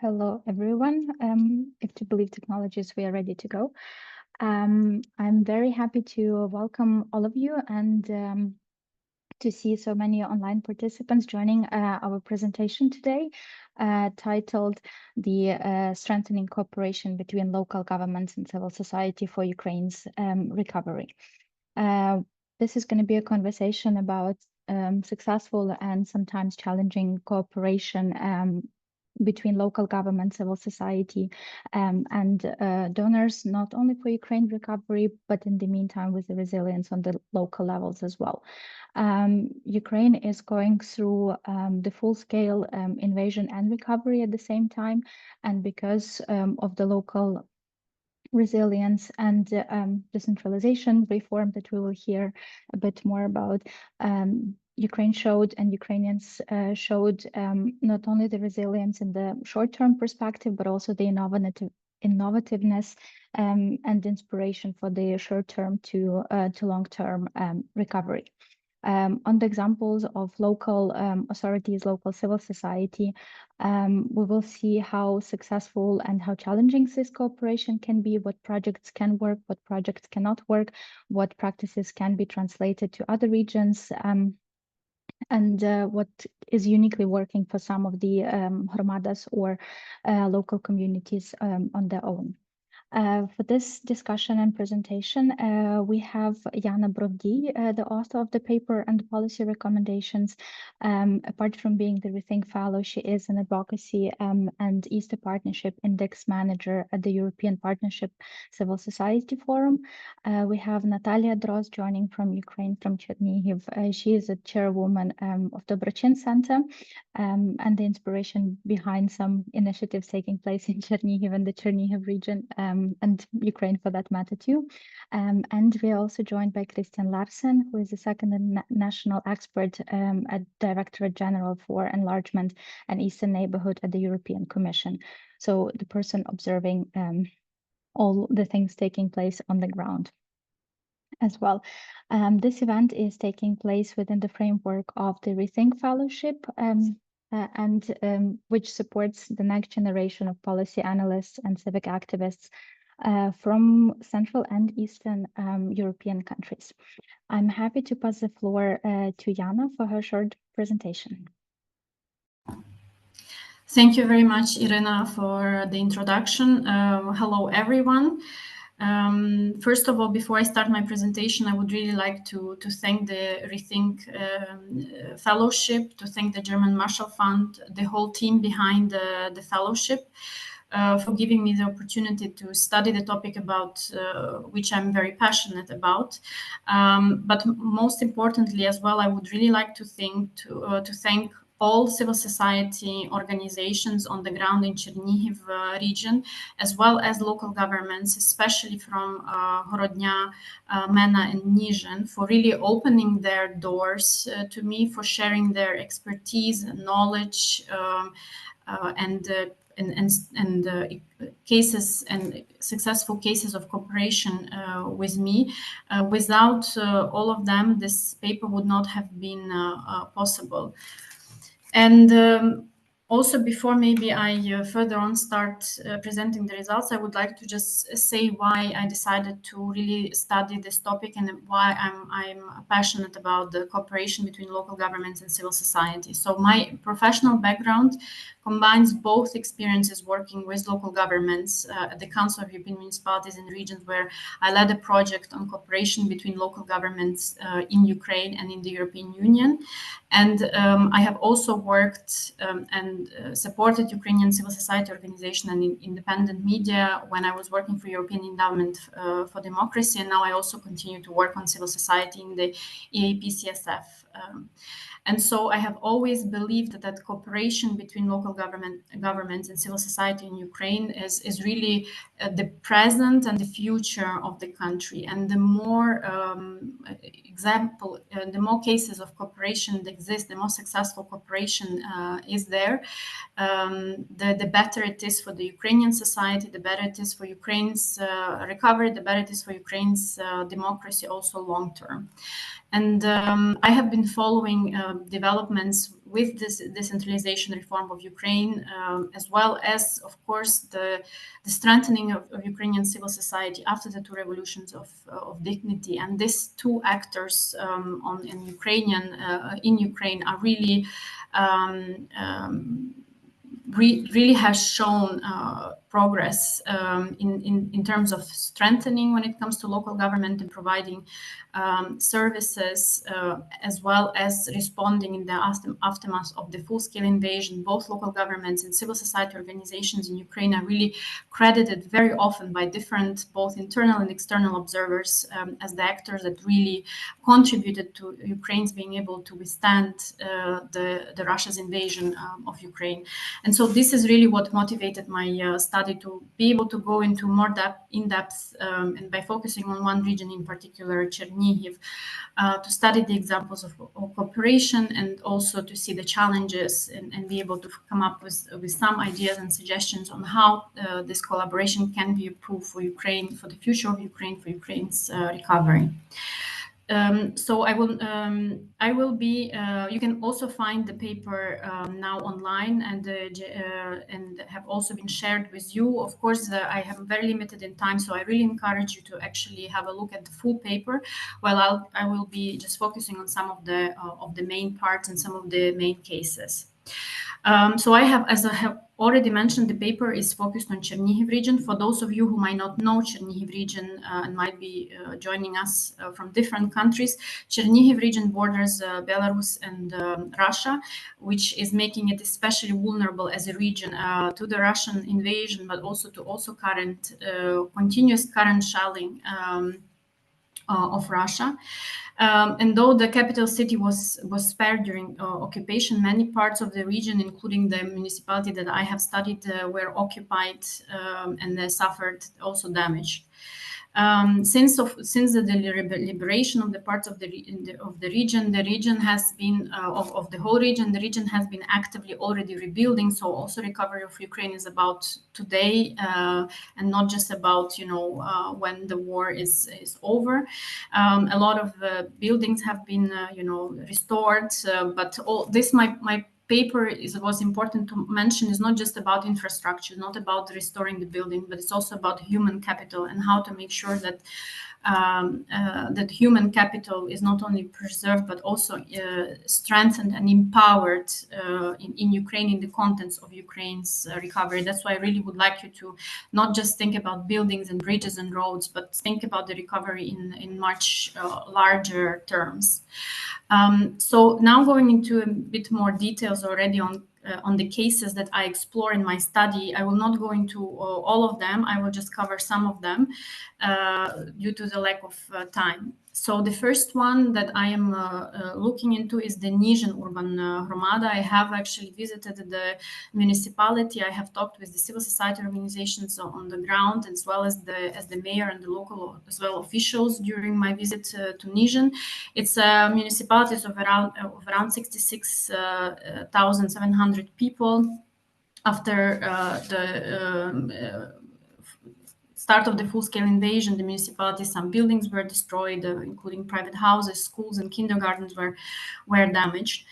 Hello, everyone. If to believe technologies, we are ready to go. I'm very happy to welcome all of you and to see so many online participants joining our presentation today, titled The Strengthening Cooperation Between Local Governments and Civil Society for Ukraine's Recovery. This is going to be a conversation about successful and sometimes challenging cooperation between local government, civil society, and donors, not only for Ukraine recovery, but in the meantime with the resilience on the local levels as well. Ukraine is going through the full-scale invasion and recovery at the same time, and because of the local resilience and decentralization reform that we will hear a bit more about, Ukraine showed and Ukrainians showed not only the resilience in the short-term perspective, but also the innovativeness and inspiration for the short-term to long-term recovery. On the examples of local authorities, local civil society, we will see how successful and how challenging this cooperation can be, what projects can work, what projects cannot work, what practices can be translated to other regions, and what is uniquely working for some of the hromadas or local communities on their own. For this discussion and presentation, we have Yana Brovdi, the author of the paper and the policy recommendations. Apart from being the Rethink Fellow, she is an advocacy and Easter Partnership Index Manager at the European Partnership Civil Society Forum. We have Natalia Droz joining from Ukraine, from Chernihiv. She is a chairwoman of the Dobrochin Center and the inspiration behind some initiatives taking place in Chernihiv and the Chernihiv region. And Ukraine for that matter too. And we are also joined by Christian Larsen, who is the second national expert at Directorate General for Enlargement and Eastern Neighborhood at the European Commission. So the person observing all the things taking place on the ground as well. This event is taking place within the framework of the Rethink Fellowship, which supports the next generation of policy analysts and civic activists from Central and Eastern European countries. I'm happy to pass the floor to Yana for her short presentation. Thank you very much, Irina, for the introduction. Hello, everyone. First of all, before I start my presentation, I would really like to thank the Rethink Fellowship, to thank the German Marshall Fund, the whole team behind the fellowship, for giving me the opportunity to study the topic about which I'm very passionate about. But most importantly as well, I would really like to thank all civil society organizations on the ground in Chernihiv region, as well as local governments, especially from Horodnya, Mena, and Nizhyn, for really opening their doors to me, for sharing their expertise and knowledge and cases and successful cases of cooperation with me. Without all of them, this paper would not have been possible. And also, before maybe I further on start presenting the results, I would like to just say why I decided to really study this topic and why I'm passionate about the cooperation between local governments and civil society. So my professional background combines both experiences working with local governments at the Council of European Municipalities and Regions, where I led a project on cooperation between local governments in Ukraine and in the European Union. And I have also worked and supported Ukrainian civil society organization and independent media when I was working for European Endowment for Democracy. And now I also continue to work on civil society in the EAP-CSF. And so I have always believed that cooperation between local governments and civil society in Ukraine is really the present and the future of the country. And the more the more cases of cooperation that exist, the more successful cooperation is there, the better it is for the Ukrainian society, the better it is for Ukraine's recovery, the better it is for Ukraine's democracy also long term. And I have been following developments with this decentralization reform of Ukraine, as well as, of course, the strengthening of Ukrainian civil society after the two revolutions of dignity. And these two actors in Ukraine are really really has shown progress in terms of strengthening when it comes to local government and providing services, as well as responding in the aftermath of the full-scale invasion. Both local governments and civil society organizations in Ukraine are really credited very often by different, both internal and external observers, as the actors that really contributed to Ukraine's being able to withstand the Russia's invasion of Ukraine. And so this is really what motivated my study to be able to go into more in-depth, and by focusing on one region in particular, Chernihiv, to study the examples of cooperation and also to see the challenges and be able to come up with some ideas and suggestions on how this collaboration can be improved for Ukraine, for the future of Ukraine, for Ukraine's recovery. So I will be. You can also find the paper now online, and have also been shared with you. Of course, I have very limited in time, so I really encourage you to actually have a look at the full paper. While I will be just focusing on some of the main parts and some of the main cases. So as I have already mentioned, the paper is focused on Chernihiv region. For those of you who might not know Chernihiv region and might be joining us from different countries, Chernihiv region borders Belarus and Russia, which is making it especially vulnerable as a region to the Russian invasion, but also to continuous current shelling of Russia. And though the capital city was spared during occupation, many parts of the region, including the municipality that I have studied, were occupied and they suffered also damage. Since the liberation of the parts of the region has been of the whole region, the region has been actively already rebuilding. So also recovery of Ukraine is about today and not just about when the war is over. A lot of buildings have been restored, but all this my paper was important to mention is not just about infrastructure, not about restoring the building, but it's also about human capital and how to make sure that that human capital is not only preserved but also strengthened and empowered in Ukraine in the context of Ukraine's recovery. That's why I really would like you to not just think about buildings and bridges and roads, but think about the recovery in much larger terms. So now going into a bit more details already on the cases that I explore in my study. I will not go into all of them. I will just cover some of them due to the lack of time. So the first one that I am looking into is the Nizhyn urban hromada. I have actually visited the municipality. I have talked with the civil society organizations on the ground, as well as the mayor and the local as well officials during my visit to Nizhyn. It's a municipality of around 66,700 people. After the start of the full-scale invasion, the municipality, some buildings were destroyed, including private houses, schools, and kindergartens were damaged.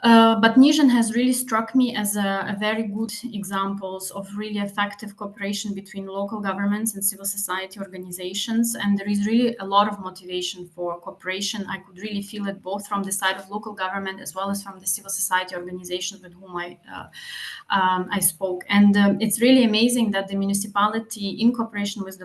But Nizhyn has really struck me as a very good examples of really effective cooperation between local governments and civil society organizations. And there is really a lot of motivation for cooperation. I could really feel it both from the side of local government as well as from the civil society organizations with whom I spoke. And it's really amazing that the municipality, in cooperation with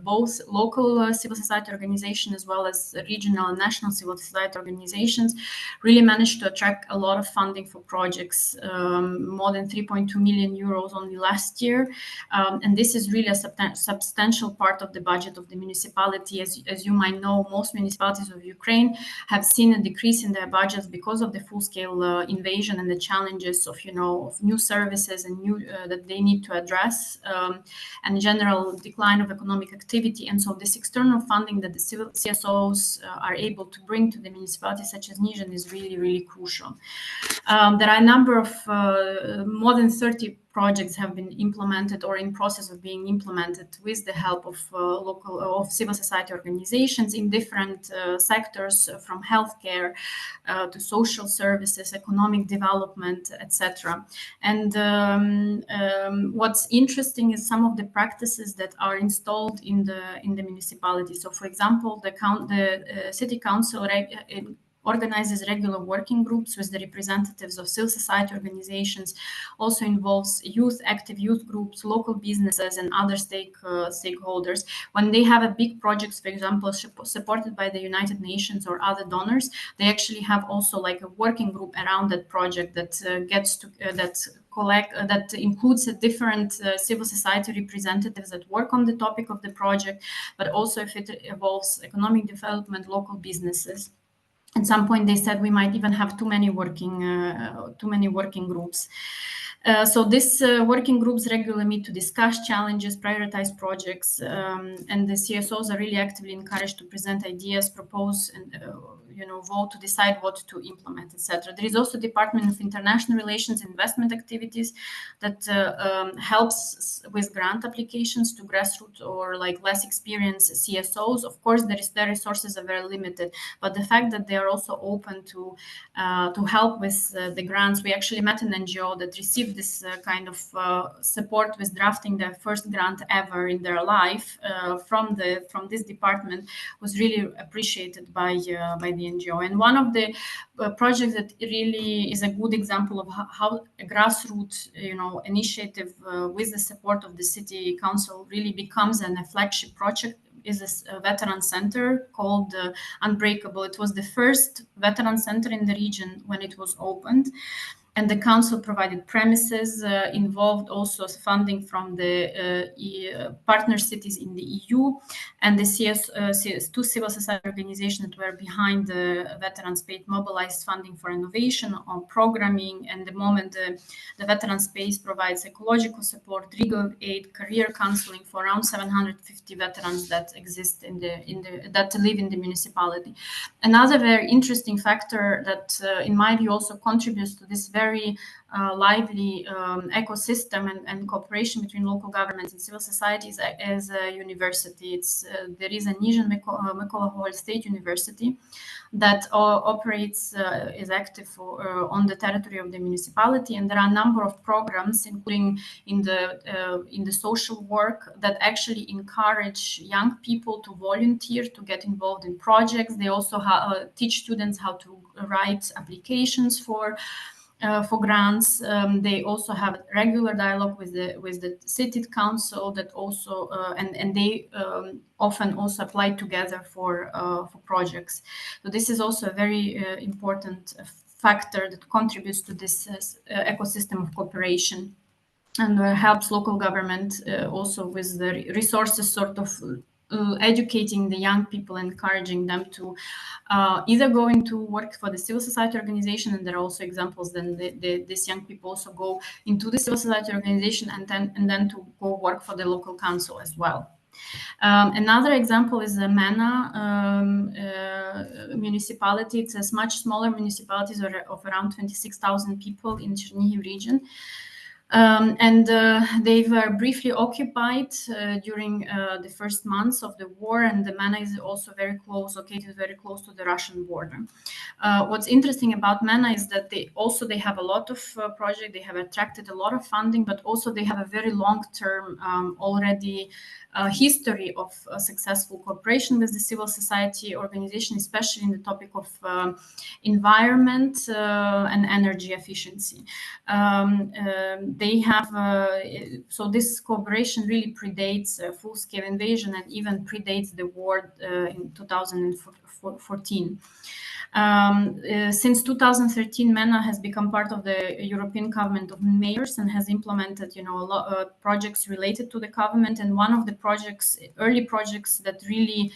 both local civil society organization as well as regional and national civil society organizations, really managed to attract a lot of funding for projects, more than 3.2 million euros only last year. And this is really a substantial part of the budget of the municipality. As you might know, most municipalities of Ukraine have seen a decrease in their budgets because of the full-scale invasion and the challenges of new services and that they need to address, and general decline of economic activity. And so this external funding that the civil CSOs are able to bring to the municipalities such as Nizhyn is really, really crucial. social. There are a number of more than 30 projects have been implemented or in process of being implemented with the help of civil society organizations in different sectors, from healthcare to social services, economic development, etc. And what's interesting is some of the practices that are installed in the municipality. So, for example, the city council organizes regular working groups with the representatives of civil society organizations, also involves active youth groups, local businesses, and other stakeholders. When they have a big project, for example, supported by the United Nations or other donors, they actually have also like a working group around that project that that includes different civil society representatives that work on the topic of the project, but also if it involves economic development, local businesses. At some point, they said we might even have too many working groups. So these working groups regularly meet to discuss challenges, prioritize projects, and the CSOs are really actively encouraged to present ideas, propose, and vote to decide what to implement, etc. There is also Department of International Relations and Investment Activities that helps with grant applications to grassroots or like less experienced CSOs. Of course, their resources are very limited, but the fact that they are also open to help with the grants. We actually met an NGO that received this kind of support with drafting their first grant ever in their life from this department. Was really appreciated by the NGO. And one of the projects that really is a good example of how a grassroots initiative with the support of the city council really becomes a flagship project is this veteran center called Unbreakable. It was the first veteran center in the region when it was opened. And the council provided premises, involved also funding from the partner cities in the EU, and the two civil society organizations that were behind the veteran space mobilized funding for innovation on programming. And the moment the veteran space provides ecological support, legal aid, career counseling for around 750 veterans that exist that live in the municipality. Another very interesting factor that, in my view, also contributes to this very lively ecosystem and cooperation between local governments and civil societies as a university. There is a Nizhyn Mykolaiv State University that operates, is active on the territory of the municipality, and there are a number of programs, including in the social work, that actually encourage young people to volunteer, to get involved in projects. They also teach students how to write applications for grants. They also have regular dialogue with the city council that also and they often also apply together for projects. So this is also a very important factor that contributes to this ecosystem of cooperation, and helps local government also with the resources, sort of educating the young people, encouraging them to either going to work for the civil society organization, and there are also examples then these young people also go into the civil society organization and then to go work for the local council as well. Another example is the Mana municipality. It's a much smaller municipality of around 26,000 people in Chernihiv region. And they were briefly occupied during the first months of the war, and the Mana is also located very close to the Russian border. What's interesting about Mana is that they have a lot of projects. They have attracted a lot of funding, but also they have a very long-term already history of successful cooperation with the civil society organization, especially in the topic of environment and energy efficiency. They have so this cooperation really predates full-scale invasion and even predates the war in 2014. Since 2013, MENA has become part of the European Covenant of Mayors and has implemented, a lot of projects related to the covenant. And one of the early projects that really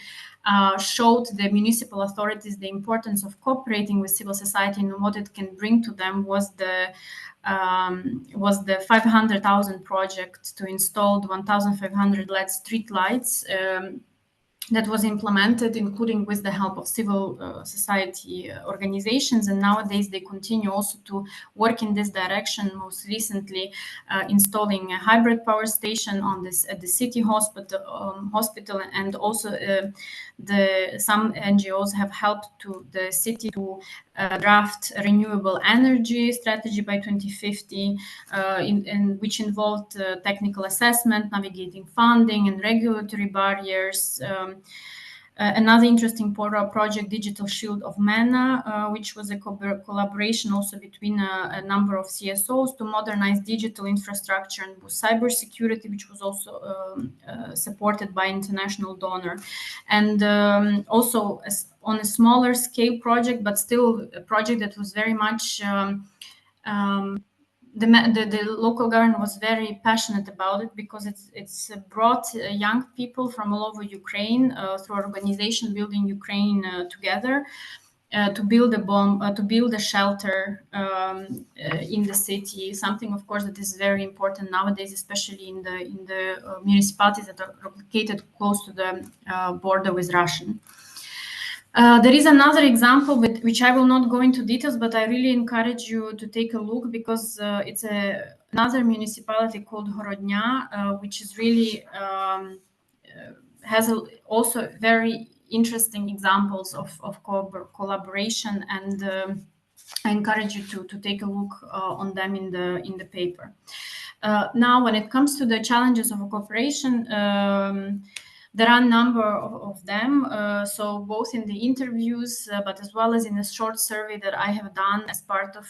showed the municipal authorities the importance of cooperating with civil society and what it can bring to them was the 500,000 project to install 1,500 LED street lights that was implemented, including with the help of civil society organizations. And nowadays they continue also to work in this direction, most recently installing a hybrid power station on this at the city hospital, and also some NGOs have helped to the city to draft a renewable energy strategy by 2050, which involved technical assessment, navigating funding and regulatory barriers. Another interesting project, Digital Shield of MENA, which was a collaboration also between a number of CSOs to modernize digital infrastructure and boost cybersecurity, which was also supported by international donor. And also on a smaller scale project, but still a project that was very much the local government was very passionate about it, because it's brought young people from all over Ukraine through organization Building Ukraine together to build to build a shelter in the city. Something, of course, that is very important nowadays, especially in the municipalities that are located close to the border with Russia. There is another example with which I will not go into details, but I really encourage you to take a look, because it's another municipality called Horodnya, which is really has also very interesting examples of collaboration, and I encourage you to take a look on them in the paper. Now, when it comes to the challenges of cooperation, there are a number of them. So both in the interviews, but as well as in a short survey that I have done as part of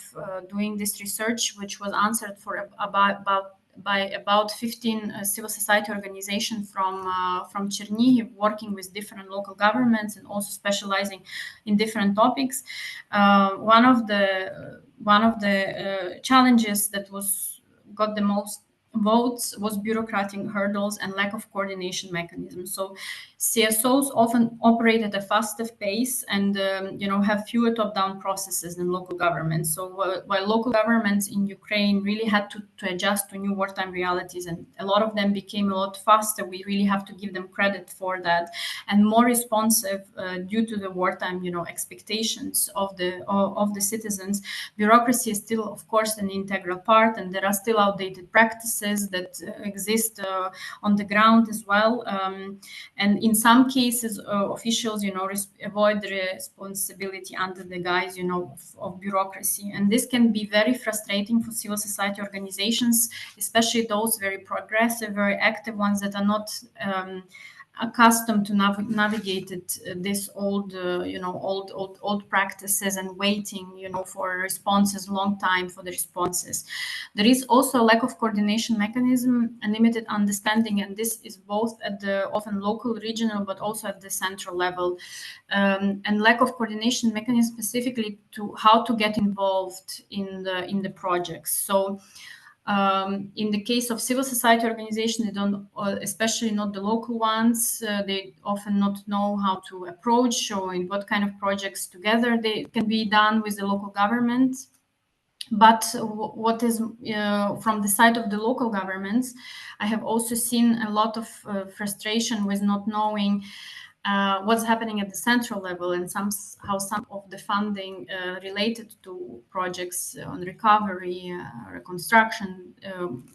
doing this research, which was answered by about 15 civil society organizations from Chernihiv, working with different local governments and also specializing in different topics. One of the challenges that got the most votes was bureaucratic hurdles and lack of coordination mechanisms. So CSOs often operate at a faster pace and have fewer top-down processes than local governments. So while local governments in Ukraine really had to adjust to new wartime realities, and a lot of them became a lot faster, we really have to give them credit for that, and more responsive due to the wartime expectations of the citizens. Bureaucracy is still, of course, an integral part, and there are still outdated practices that exist on the ground as well. And in some cases, officials, avoid the responsibility under the guise, of bureaucracy. And this can be very frustrating for civil society organizations, especially those very progressive, very active ones that are not accustomed to navigated this old practices and waiting for responses, long time for the responses. There is also a lack of coordination mechanism and limited understanding, and this is both at the often local, regional, but also at the central level, and lack of coordination mechanism specifically to how to get involved in the projects. So in the case of civil society organizations, they don't, especially not the local ones, they often not know how to approach or in what kind of projects together they can be done with the local government. But what is from the side of the local governments, I have also seen a lot of frustration with not knowing what's happening at the central level, and how some of the funding related to projects on recovery, reconstruction,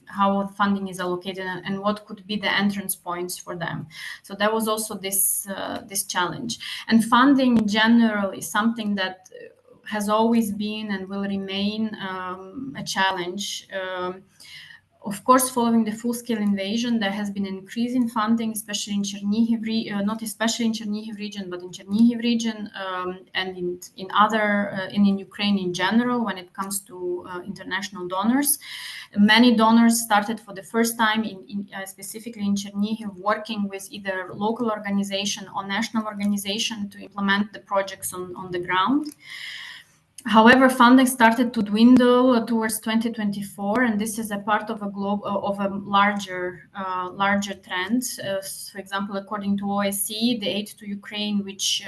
how funding is allocated, and what could be the entrance points for them. So there was also this challenge. And funding in general is something that has always been and will remain a challenge. Of course, following the full-scale invasion, there has been an increase in funding, especially in Chernihiv, not especially in Chernihiv region, but in Chernihiv region, and in Ukraine in general, when it comes to international donors. Many donors started for the first time, specifically in Chernihiv, working with either local organization or national organization to implement the projects on the ground. However, funding started to dwindle towards 2024, and this is a part of a larger trend. For example, according to OSCE, the aid to Ukraine, which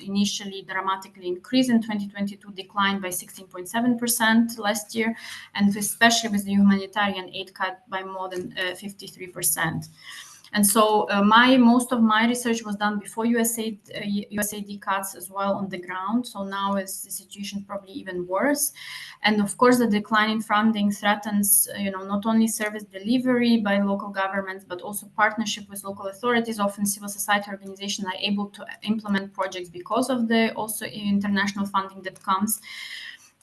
initially dramatically increased in 2022, declined by 16.7% last year, and especially with the humanitarian aid cut by more than 53%. And so most of my research was done before USAID cuts as well on the ground. So now is the situation probably even worse. And of course, the decline in funding threatens, not only service delivery by local governments, but also partnership with local authorities. Often civil society organizations are able to implement projects because of the also international funding that comes.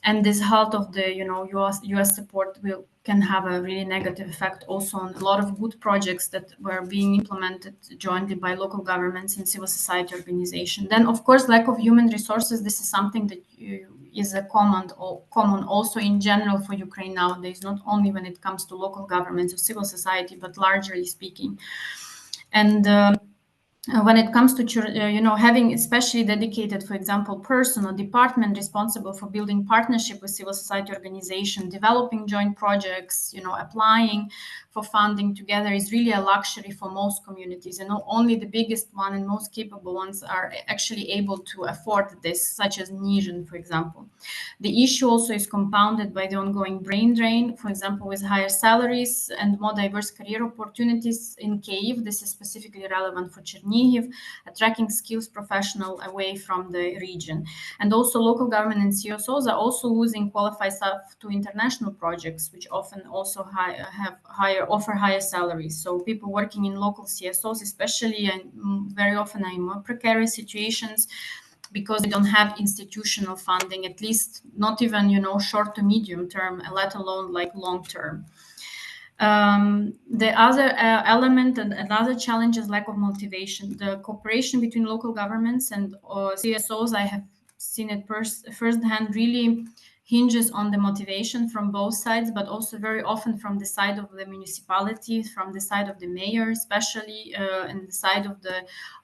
And this halt of the US support can have a really negative effect also on a lot of good projects that were being implemented jointly by local governments and civil society organizations. Then of course lack of human resources, this is something that is a common also in general for Ukraine nowadays, not only when it comes to local governments or civil society, but largely speaking. And when it comes to having especially dedicated, for example, person or department responsible for building partnership with civil society organization, developing joint projects, applying for funding together is really a luxury for most communities, and only the biggest one and most capable ones are actually able to afford this, such as Nizhyn, for example. The issue also is compounded by the ongoing brain drain, for example, with higher salaries and more diverse career opportunities in Kyiv. This is specifically relevant for Chernihiv, attracting skills professionals away from the region. And also local government and CSOs are also losing qualified staff to international projects, which often also offer higher salaries. So people working in local CSOs, especially, and very often are in more precarious situations, because they don't have institutional funding, at least not even, short to medium term, let alone like long term. The other element and another challenge is lack of motivation. The cooperation between local governments and CSOs, I have seen it firsthand, really hinges on the motivation from both sides, but also very often from the side of the municipality, from the side of the mayor, especially, and the side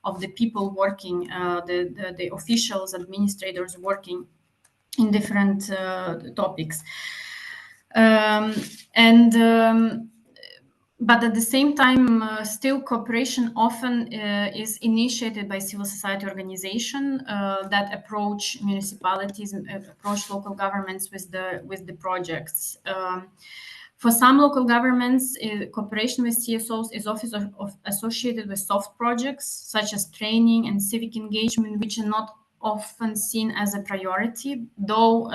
of the people working, the officials, administrators working in different topics. But at the same time, still cooperation often is initiated by civil society organizations that approach municipalities and approach local governments with the projects. For some local governments, cooperation with CSOs is often associated with soft projects, such as training and civic engagement, which are not often seen as a priority, though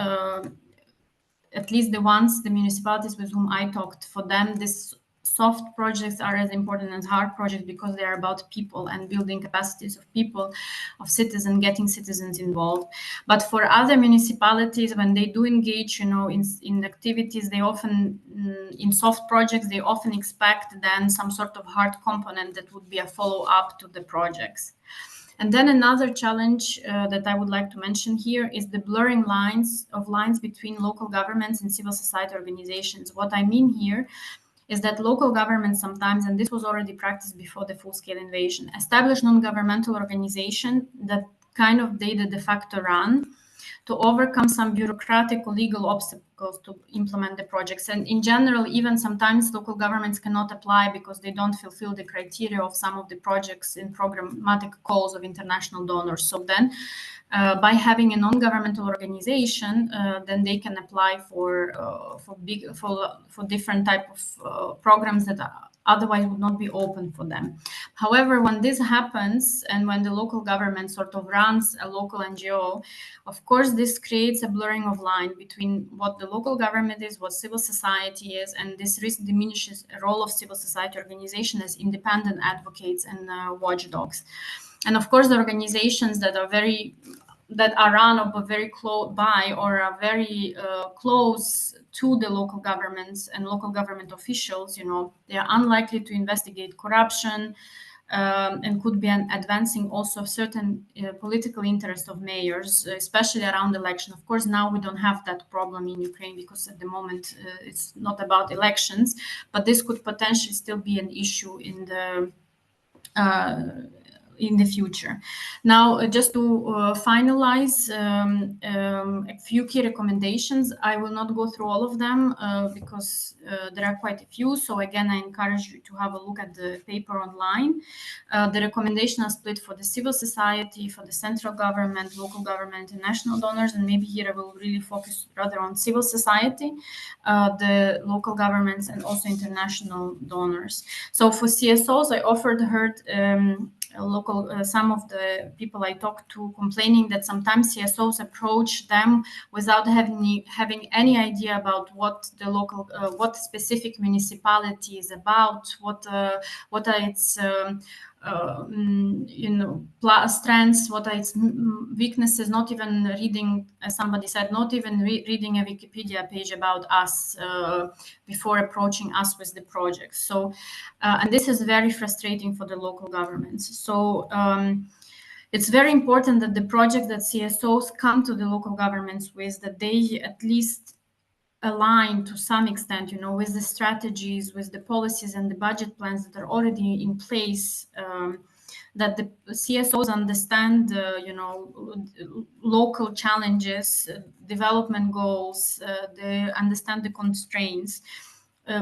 at least the municipalities with whom I talked, for them, these soft projects are as important as hard projects because they are about people and building capacities of people, of citizens, getting citizens involved. But for other municipalities, when they do engage, in activities, they often, in soft projects, they often expect then some sort of hard component that would be a follow-up to the projects. And then another challenge that I would like to mention here is the blurring lines between local governments and civil society organizations. What I mean here is that local governments sometimes, and this was already practiced before the full-scale invasion, establish non-governmental organization that kind of they de facto run to overcome some bureaucratic or legal obstacles to implement the projects. And in general, even sometimes local governments cannot apply because they don't fulfill the criteria of some of the projects in programmatic calls of international donors. So then by having a non-governmental organization, then they can apply for different type of programs that otherwise would not be open for them. However, when this happens and when the local government sort of runs a local NGO, of course, this creates a blurring of line between what the local government is, what civil society is, and this risk diminishes the role of civil society organizations as independent advocates and watchdogs. And of course, the organizations that are run or very close by or are very close to the local governments and local government officials, they are unlikely to investigate corruption and could be advancing also certain political interest of mayors, especially around election. Of course, now we don't have that problem in Ukraine because at the moment it's not about elections, but this could potentially still be an issue in the in the future. Now, just to finalize a few key recommendations. I will not go through all of them because there are quite a few. So again, I encourage you to have a look at the paper online. The recommendations are split for the civil society, for the central government, local government, and national donors. And maybe here I will really focus rather on civil society, the local governments, and also international donors. So for CSOs, I heard some of the people I talked to complaining that sometimes CSOs approach them without having any idea about what the local, what specific municipality is about, what are its strengths, what are its weaknesses. Not even reading, as somebody said, not even reading a Wikipedia page about us before approaching us with the project. So, and this is very frustrating for the local governments. So it's very important that the project that CSOs come to the local governments with, that they at least align to some extent, with the strategies, with the policies and the budget plans that are already in place, that the CSOs understand, local challenges, development goals, they understand the constraints.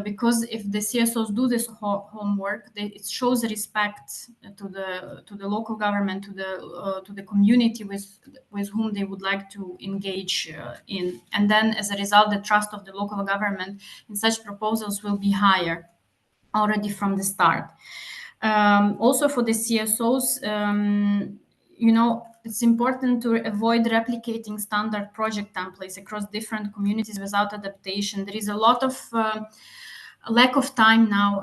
Because if the CSOs do this homework, it shows respect to the local government, to the community with whom they would like to engage in, and then as a result, the trust of the local government in such proposals will be higher already from the start. Also for the CSOs, it's important to avoid replicating standard project templates across different communities without adaptation. There is a lot of lack of time now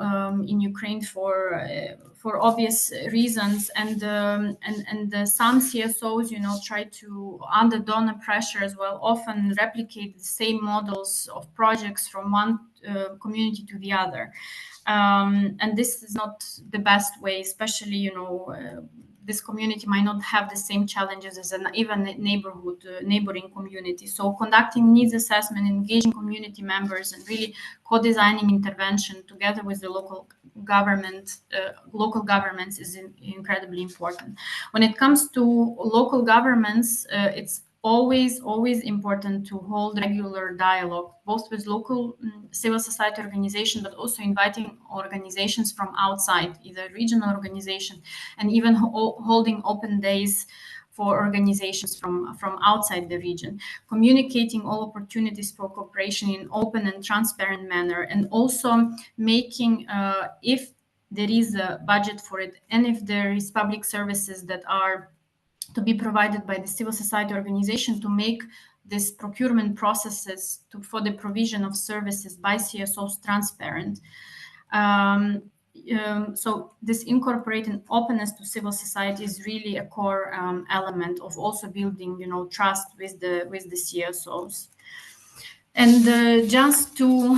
in Ukraine for obvious reasons, and some CSOs, try to, under donor pressure as well, often replicate the same models of projects from one community to the other, and this is not the best way, especially this community might not have the same challenges as even neighboring community. So conducting needs assessment, engaging community members, and really co-designing intervention together with the local governments is incredibly important. When it comes to local governments, it's always important to hold regular dialogue, both with local civil society organizations, but also inviting organizations from outside, either regional organization, and even holding open days for organizations from outside the region, communicating all opportunities for cooperation in open and transparent manner, and also making, if there is a budget for it, and if there is public services that are to be provided by the civil society organization, to make these procurement processes for the provision of services by CSOs transparent. So this incorporating openness to civil society is really a core element of also building, trust with the CSOs. And just to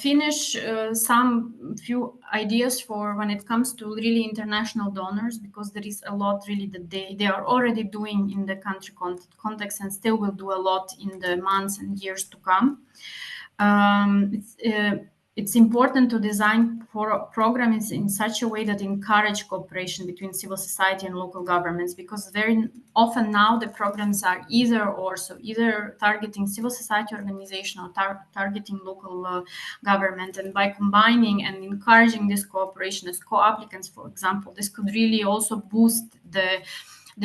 finish, some few ideas for when it comes to really international donors, because there is a lot really that they are already doing in the country context, and still will do a lot in the months and years to come. It's important to design programs in such a way that encourage cooperation between civil society and local governments, because very often now the programs are either targeting civil society organization or targeting local government. And by combining and encouraging this cooperation as co-applicants, for example, this could really also boost the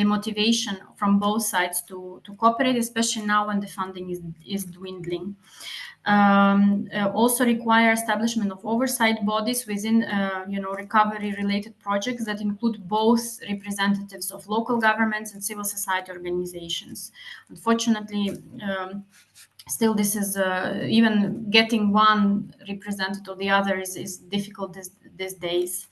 motivation from both sides to cooperate, especially now when the funding is dwindling. Also require establishment of oversight bodies within recovery related projects that include both representatives of local governments and civil society organizations. Unfortunately, still this is even getting one representative or the other is difficult these days.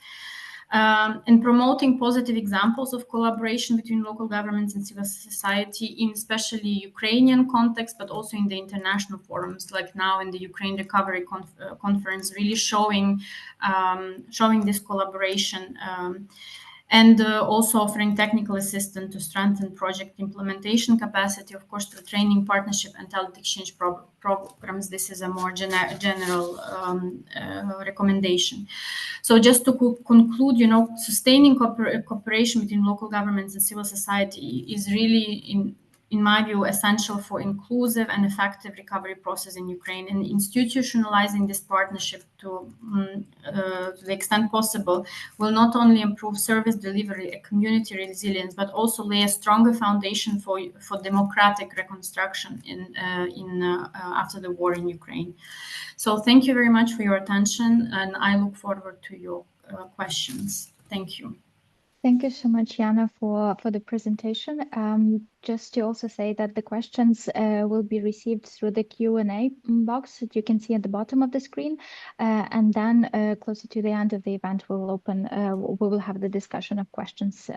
And promoting positive examples of collaboration between local governments and civil society in especially Ukrainian context, but also in the international forums, like now in the Ukraine Recovery Conference, really showing this collaboration. and also offering technical assistance to strengthen project implementation capacity, of course, through training, partnership, and talent exchange programs. This is a more general recommendation. So just to conclude, sustaining cooperation between local governments and civil society is really, in my view, essential for inclusive and effective recovery process in Ukraine, and institutionalizing this partnership to the extent possible will not only improve service delivery and community resilience, but also lay a stronger foundation for democratic reconstruction after the war in Ukraine. So thank you very much for your attention, and I look forward to your questions. Thank you. Thank you so much, Jana, for the presentation. Just to also say that the questions will be received through the Q&A box that you can see at the bottom of the screen. And then closer to the end of the event, we will have the discussion of questions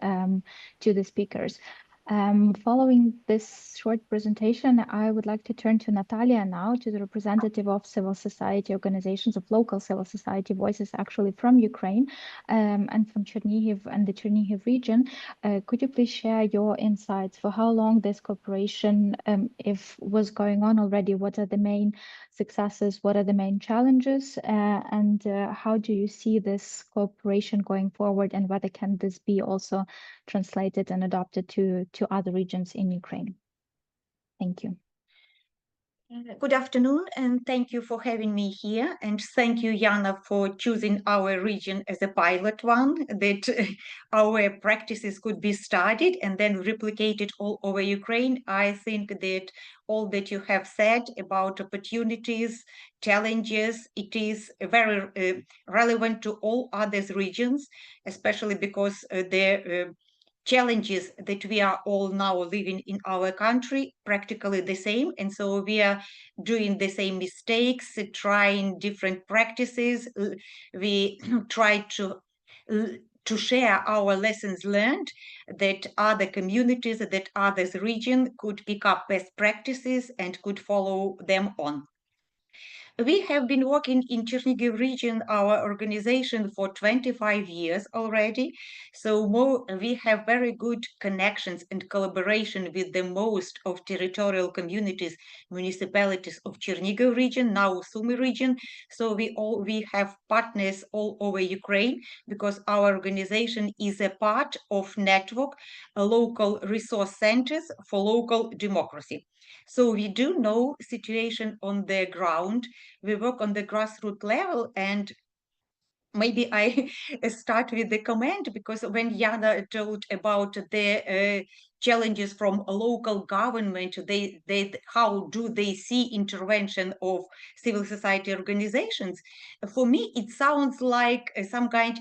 to the speakers. Following this short presentation, I would like to turn to Natalia now, to the representative of civil society organizations, of local civil society voices actually from Ukraine and from Chernihiv and the Chernihiv region. Could you please share your insights for how long this cooperation was going on already? What are the main successes? What are the main challenges? And how do you see this cooperation going forward, and whether can this be also translated and adopted to other regions in Ukraine? Thank you. Good afternoon, and thank you for having me here. And thank you, Jana, for choosing our region as a pilot one, that our practices could be studied and then replicated all over Ukraine. I think that all that you have said about opportunities, challenges, it is very relevant to all other regions, especially because the challenges that we are all now living in our country practically the same, and so we are doing the same mistakes, trying different practices. We try to share our lessons learned, that other communities, that other regions could pick up best practices and could follow them on. We have been working in Chernihiv region, our organization, for 25 years already. So we have very good connections and collaboration with the most of territorial communities, municipalities of Chernihiv region, now Sumy region. So we have partners all over Ukraine, because our organization is a part of network, local resource centers for local democracy. So we do know situation on the ground. We work on the grassroots level, and maybe I start with the comment, because when Jana told about the challenges from a local government, how do they see intervention of civil society organizations? For me, it sounds like some kind.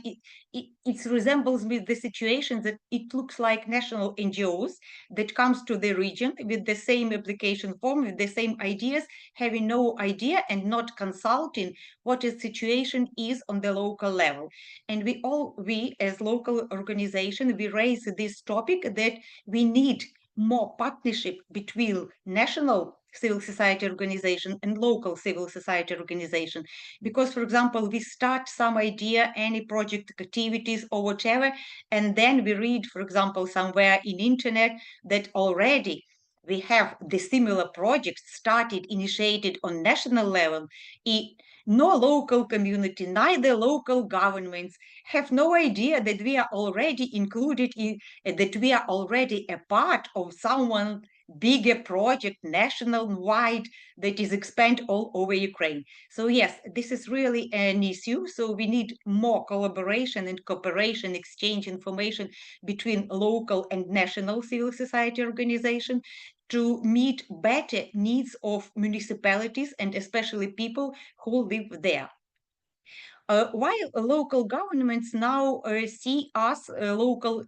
It resembles with the situation that it looks like national NGOs that comes to the region with the same application form, with the same ideas, having no idea and not consulting what the situation is on the local level. And we as local organization, we raise this topic that we need more partnership between national civil society organization and local civil society organization. Because, for example, we start some idea, any project activities or whatever, and then we read, for example, somewhere in internet that already we have the similar projects started, initiated on national level. No local community, neither local governments have no idea that we are already included in, that we are already a part of someone bigger project, national-wide, that is expand all over Ukraine. So yes, this is really an issue. So we need more collaboration and cooperation, exchange information between local and national civil society organization to meet better needs of municipalities and especially people who live there. While local governments now see us, local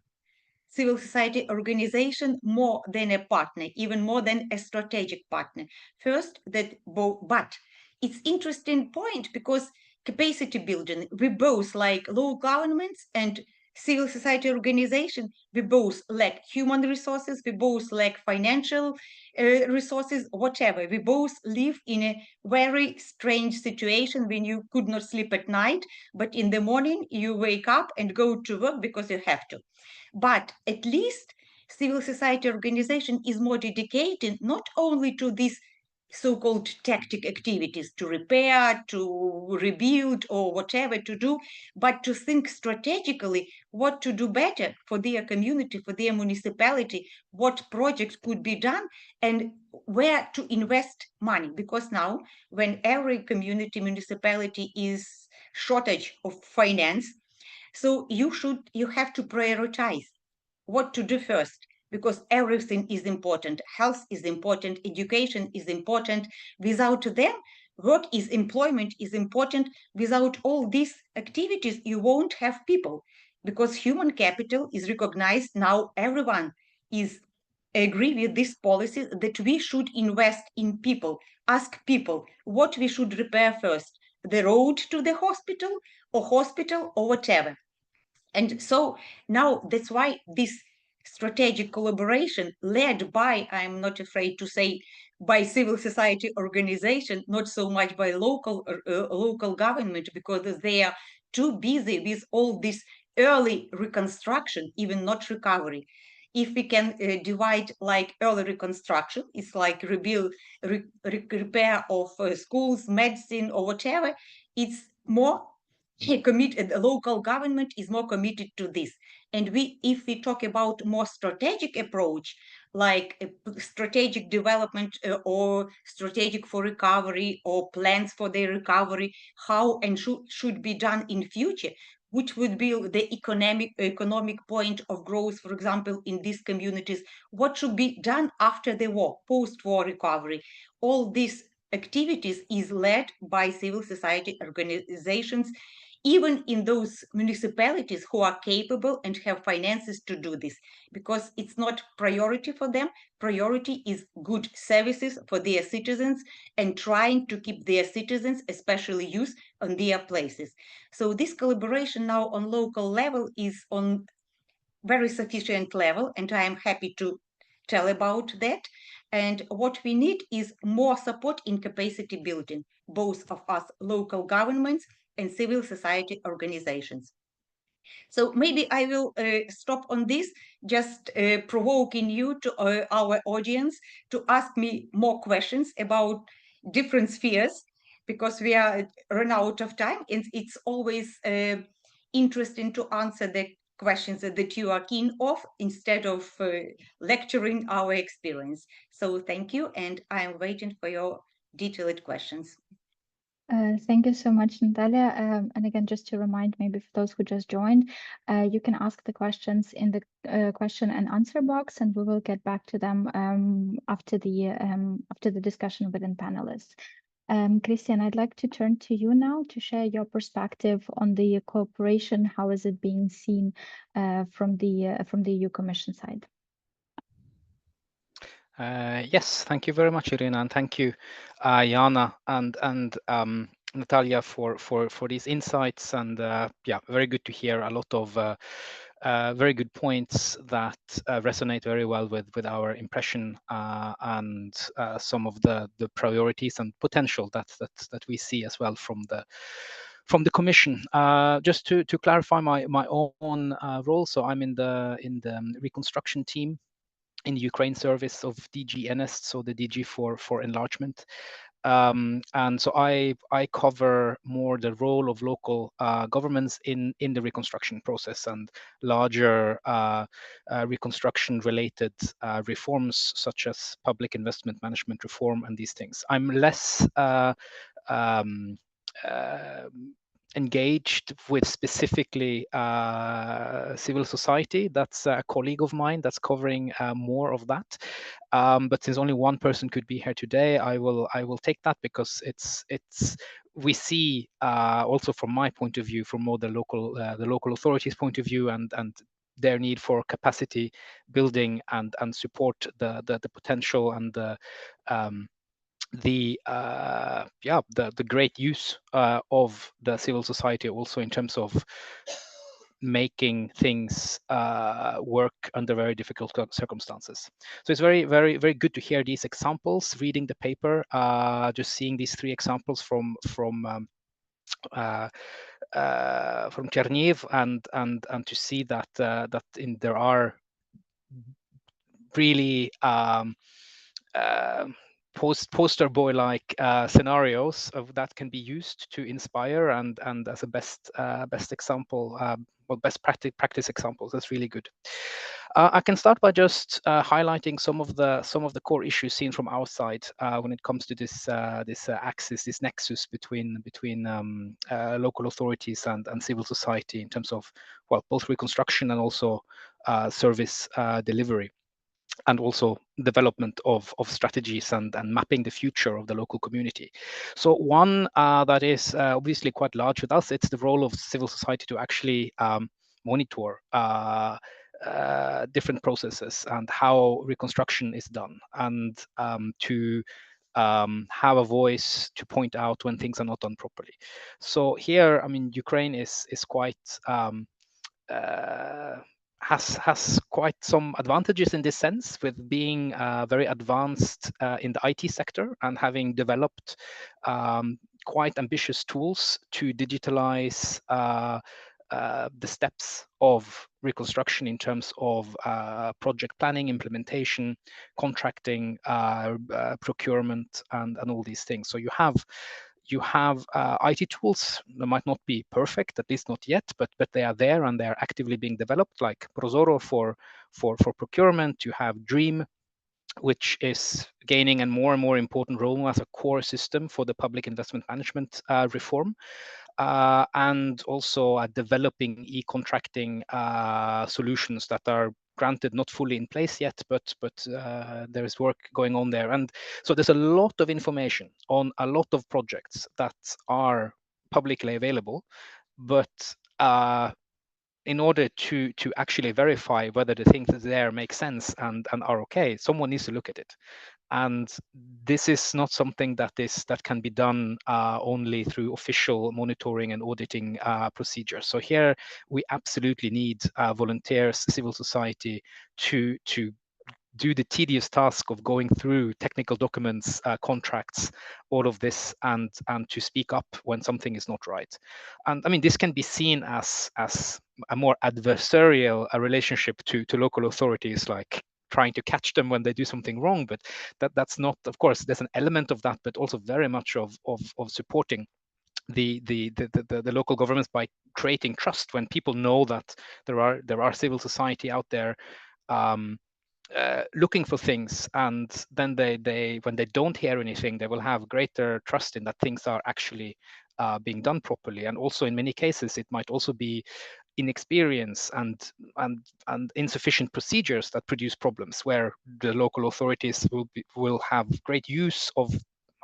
civil society organization, more than a partner, even more than a strategic partner. First, but it's interesting point, because capacity building, we both like local governments and civil society organization, we both lack human resources, we both lack financial resources, whatever. We both live in a very strange situation when you could not sleep at night, but in the morning you wake up and go to work because you have to. But at least civil society organization is more dedicated not only to these so-called tactic activities, to repair, to rebuild, or whatever to do, but to think strategically what to do better for their community, for their municipality, what projects could be done, and where to invest money. Because now, when every community, municipality is shortage of finance, so you have to prioritize what to do first, because everything is important. Health is important, education is important. Without them, work is employment is important. Without all these activities, you won't have people, because human capital is recognized now. Everyone is agree with this policy that we should invest in people. Ask people what we should repair first, the road to the hospital or whatever. And so now that's why this strategic collaboration led by, I'm not afraid to say, by civil society organization, not so much by local government, because they are too busy with all this early reconstruction, even not recovery. If we can divide like early reconstruction, it's like repair of schools, medicine, or whatever. It's more committed. The local government is more committed to this. And if we talk about more strategic approach, like strategic development or strategic for recovery or plans for their recovery, how and should be done in future, which would be the economic point of growth, for example, in these communities, what should be done after the war, post-war recovery. All these activities is led by civil society organizations, even in those municipalities who are capable and have finances to do this, because it's not priority for them. Priority is good services for their citizens and trying to keep their citizens, especially youth, on their places. So this collaboration now on local level is on very sufficient level, and I am happy to tell about that. And what we need is more support in capacity building, both of us, local governments and civil society organizations. So maybe I will stop on this, just provoking you to our audience to ask me more questions about different spheres, because we are run out of time, and it's always interesting to answer the questions that you are keen of instead of lecturing our experience. So thank you, and I'm waiting for your detailed questions. Thank you so much, Natalia. And again, just to remind maybe for those who just joined, you can ask the questions in the question and answer box, and we will get back to them after the discussion within panelists. Christian, I'd like to turn to you now to share your perspective on the cooperation. How is it being seen from the EU Commission side? Yes, thank you very much, Irina, and thank you, Jana and Natalia for these insights. And yeah, very good to hear a lot of very good points that resonate very well with our impression and some of the priorities and potential that we see as well from the Commission. Just to clarify my own role, so I'm in the reconstruction team in the Ukraine service of DG NS, so the DG for enlargement. And so I cover more the role of local governments in the reconstruction process and larger reconstruction related reforms such as public investment management reform and these things. I'm less um, engaged with specifically civil society. That's a colleague of mine that's covering more of that. But since only one person could be here today, I will take that, because it's we see also from my point of view, from more the local authorities point of view, and their need for capacity building and support the potential and the great use of the civil society, also in terms of making things work under very difficult circumstances. So it's very, very, very good to hear these examples, reading the paper, just seeing these 3 examples from Chernihiv, and to see that there are really poster boy like scenarios of that can be used to inspire and as a best example, well, best practice examples. That's really good. I can start by just highlighting some of the core issues seen from our side when it comes to this axis, this nexus between local authorities and civil society in terms of, well, both reconstruction and also service delivery, and also development of strategies and mapping the future of the local community. So one that is obviously quite large with us, it's the role of civil society to actually monitor different processes and how reconstruction is done, and to have a voice to point out when things are not done properly. So here, I mean, Ukraine is quite has quite some advantages in this sense, with being very advanced in the IT sector and having developed quite ambitious tools to digitalize the steps of reconstruction in terms of project planning, implementation, contracting, procurement, and all these things. So you have IT tools that might not be perfect, at least not yet, but they are there and they are actively being developed, like Prozoro for procurement. You have Dream, which is gaining a more and more important role as a core system for the public investment management reform. And also developing e-contracting solutions that are granted not fully in place yet, but there is work going on there. And so there's a lot of information on a lot of projects that are publicly available, but in order to actually verify whether the things there make sense and are okay, someone needs to look at it. And this is not something that can be done only through official monitoring and auditing procedures. So here we absolutely need volunteers, civil society to do the tedious task of going through technical documents, contracts, all of this, and to speak up when something is not right. And I mean, this can be seen as a more adversarial relationship to local authorities, like trying to catch them when they do something wrong. But that's not, of course, there's an element of that, but also very much of supporting the local governments by creating trust. When people know that there are civil society out there looking for things, and then they when they don't hear anything, they will have greater trust in that things are actually being done properly. And also in many cases it might also be inexperience and insufficient procedures that produce problems, where the local authorities will have great use of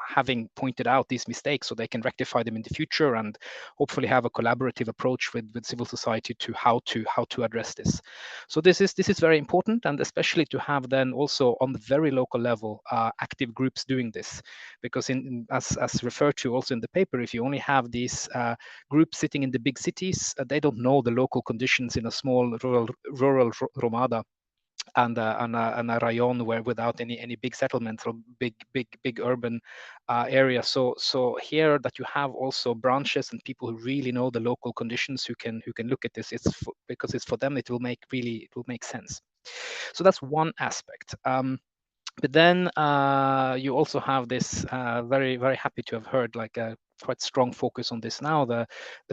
having pointed out these mistakes so they can rectify them in the future, and hopefully have a collaborative approach with civil society to how to address this. So this is very important, and especially to have then also on the very local level active groups doing this, because as referred to also in the paper, if you only have these groups sitting in the big cities, they don't know the local conditions in a small rural Romada and a rayon where without any big settlements or big urban area. So here that you have also branches and people who really know the local conditions who can look at this, because it's for them, it will make sense. So that's one aspect. But then you also have this very, very happy to have heard like a quite strong focus on this now, the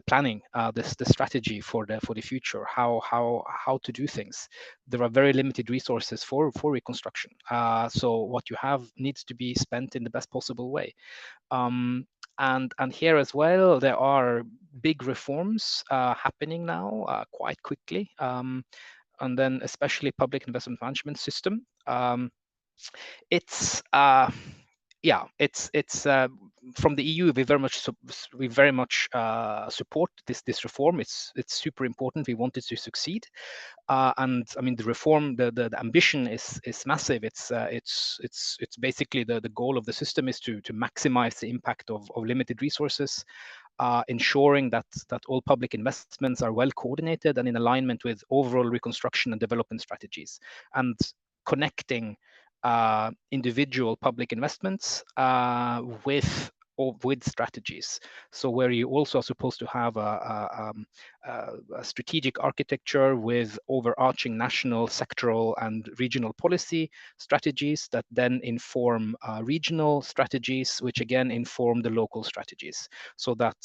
planning, the strategy for the future, how to do things. There are very limited resources for reconstruction. So what you have needs to be spent in the best possible way. And here as well, there are big reforms happening now quite quickly. And then especially public investment management system. It's from the EU. We very much support this reform. It's super important. We want it to succeed, and I mean the reform. The ambition is massive. It's basically the goal of the system is to maximize the impact of limited resources, ensuring that all public investments are well coordinated and in alignment with overall reconstruction and development strategies, and connecting individual public investments with strategies. So where you also are supposed to have a strategic architecture with overarching national, sectoral, and regional policy strategies that then inform regional strategies, which again inform the local strategies, so that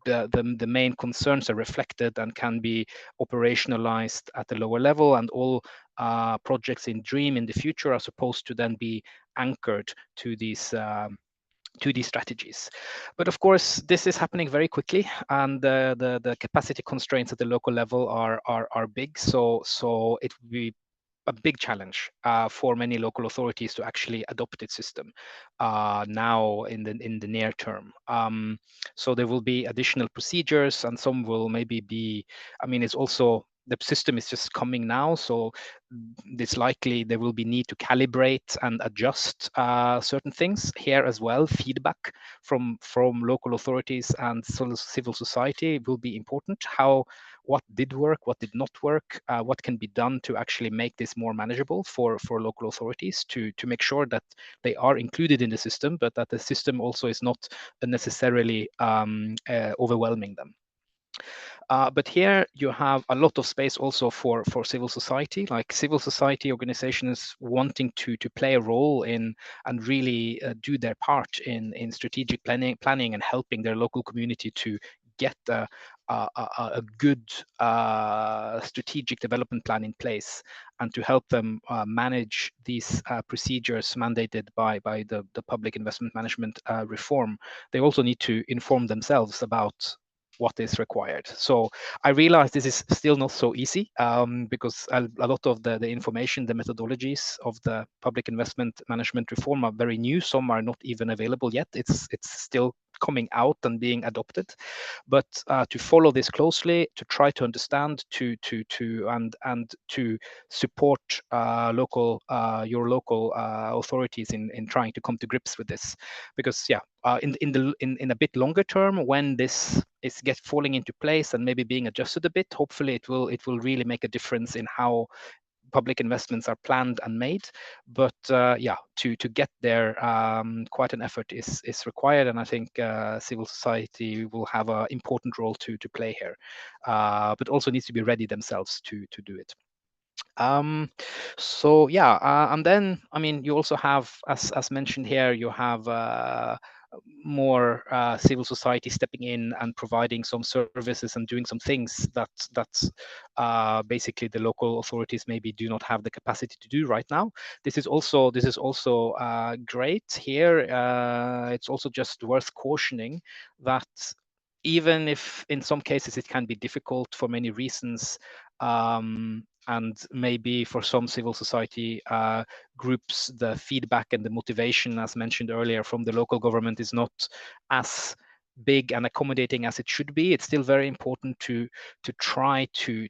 the main concerns are reflected and can be operationalized at a lower level, and all projects in DREAM in the future are supposed to then be anchored to these strategies. But of course, this is happening very quickly, and the capacity constraints at the local level are big. So it will be a big challenge for many local authorities to actually adopt its system now in the near term. So there will be additional procedures, and some will maybe be. I mean, it's also, the system is just coming now, so it's likely there will be need to calibrate and adjust certain things here as well. Feedback from local authorities and civil society will be important. What did work, what did not work, what can be done to actually make this more manageable for local authorities, to make sure that they are included in the system, but that the system also is not necessarily overwhelming them. But here you have a lot of space also for civil society, like civil society organizations wanting to play a role in and really do their part in strategic planning and helping their local community to get a good strategic development plan in place, and to help them manage these procedures mandated by the public investment management reform. They also need to inform themselves about what is required. So I realize this is still not so easy because a lot of the information, the methodologies of the public investment management reform are very new. Some are not even available yet. It's still coming out and being adopted. But to follow this closely, to try to understand, to support your local authorities in trying to come to grips with this, because in a bit longer term, when this is falling into place and maybe being adjusted a bit, hopefully it will really make a difference in how public investments are planned and made. But to get there, quite an effort is required, and I think civil society will have an important role to play here, but also needs to be ready themselves to do it. So and then, I mean, you also have, as mentioned here, you have more civil society stepping in and providing some services and doing some things that basically the local authorities maybe do not have the capacity to do right now. This is also great here. It's also just worth cautioning that even if in some cases it can be difficult for many reasons, and maybe for some civil society groups, the feedback and the motivation, as mentioned earlier, from the local government is not as big and accommodating as it should be. It's still very important to try to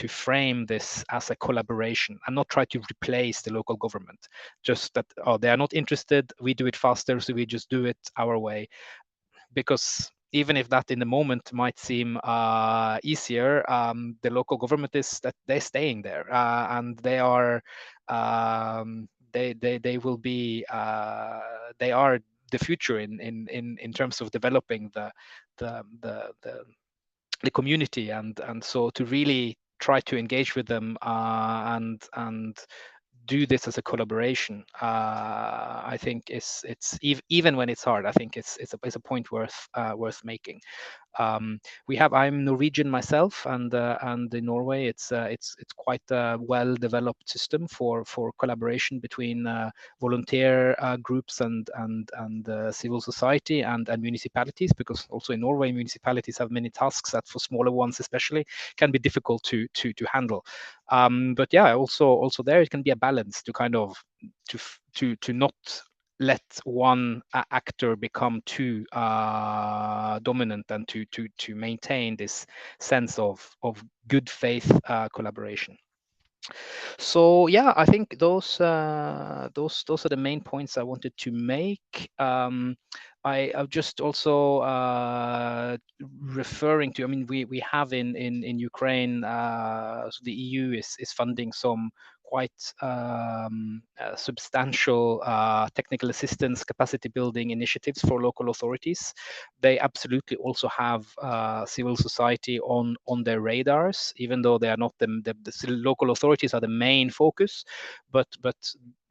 frame this as a collaboration and not try to replace the local government. Just that, oh, they are not interested, we do it faster, so we just do it our way. Because even if that in the moment might seem easier, the local government is that they're staying there, and they are they will be they are the future in terms of developing the community, and so to really try to engage with them and do this as a collaboration, I think it's even when it's hard, I think it's a point worth making. I'm Norwegian myself, and in Norway it's quite a well-developed system for collaboration between volunteer groups and civil society and municipalities, because also in Norway municipalities have many tasks that for smaller ones especially can be difficult to handle. But yeah, also there it can be a balance to kind of to not let one actor become too dominant, and to maintain this sense of good faith collaboration. So yeah, I think those are the main points I wanted to make. I'm just also referring to. I mean, we have in Ukraine, so the EU is funding some quite substantial technical assistance, capacity building initiatives for local authorities. They absolutely also have civil society on their radars, even though they are not the local authorities are the main focus. But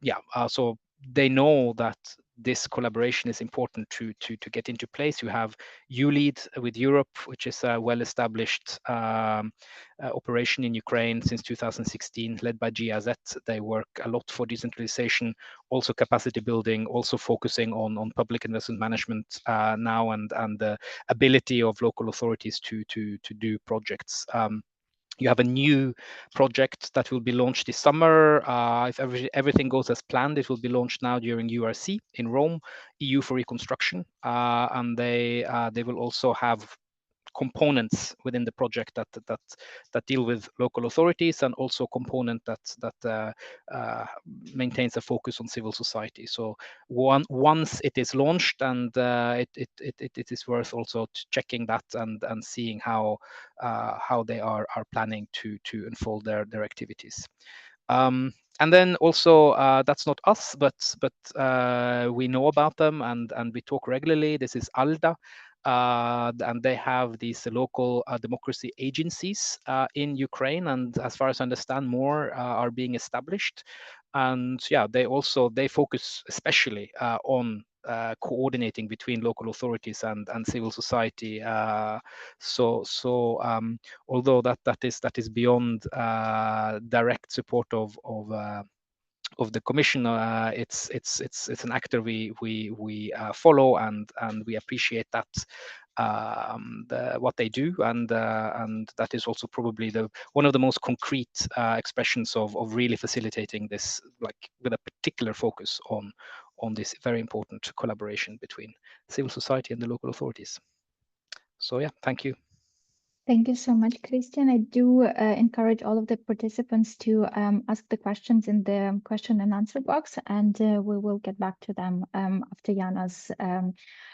yeah, so they know that this collaboration is important to get into place. You have ULEAD with Europe, which is a well-established operation in Ukraine since 2016, led by GIZ. They work a lot for decentralization, also capacity building, also focusing on public investment management now, and the ability of local authorities to do projects. You have a new project that will be launched this summer. If everything goes as planned, it will be launched now during URC in Rome, EU for Reconstruction, and they will also have components within the project that deal with local authorities, and also component that maintains a focus on civil society. So once it is launched, and it is worth also checking that and seeing how they are planning to unfold their activities. And then also, that's not us, but we know about them, and we talk regularly. This is ALDA, and they have these local democracy agencies in Ukraine, and as far as I understand, more are being established. And yeah, they focus especially on coordinating between local authorities and civil society. Although that is beyond direct support of the Commission, it's an actor we follow, and we appreciate that what they do, and that is also probably one of the most concrete expressions of really facilitating this, like with a particular focus on this very important collaboration between civil society and the local authorities. So yeah, thank you. Thank you so much, Christian. I do encourage all of the participants to ask the questions in the question and answer box, and we will get back to them after Jana's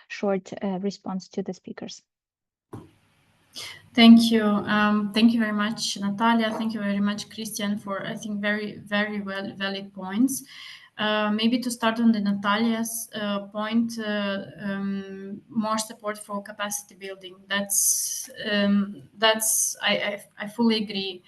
short response to the speakers. Thank you. Thank you very much, Natalia. Thank you very much, Christian, for, I think, very, very valid points. Maybe to start on the Natalia's point, more support for capacity building. That's I fully agree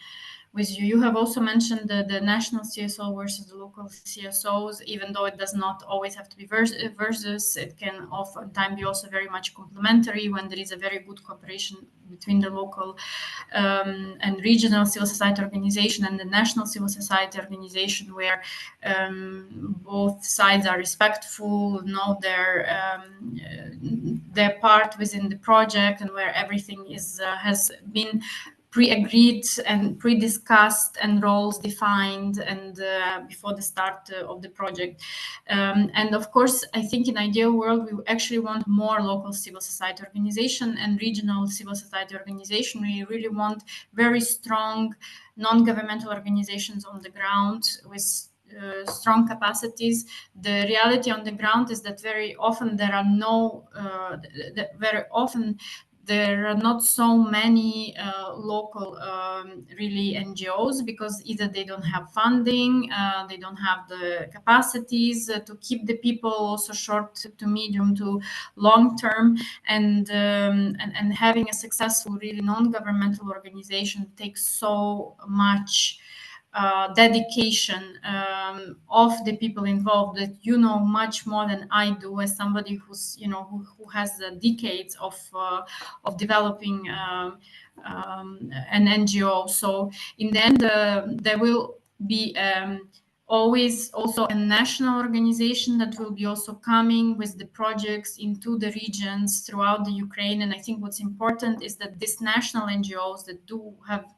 with you. You have also mentioned the national CSO versus the local CSOs, even though it does not always have to be versus. It can oftentimes be also very much complementary when there is a very good cooperation between the local and regional civil society organization and the national civil society organization, where both sides are respectful, know their part within the project, and where everything is has been pre-agreed and pre-discussed and roles defined and before the start of the project. And of course, I think in ideal world, we actually want more local civil society organization and regional civil society organization. We really want very strong non-governmental organizations on the ground with strong capacities. The reality on the ground is that very often there are there are not so many local really NGOs, because either they don't have funding, they don't have the capacities to keep the people also short to medium to long term, and having a successful really non-governmental organization takes so much dedication of the people involved, that you know much more than I do, as somebody who's who has decades of developing an NGO. So in the end, there will be always also a national organization that will be also coming with the projects into the regions throughout the Ukraine. And I think what's important is that these national NGOs that do have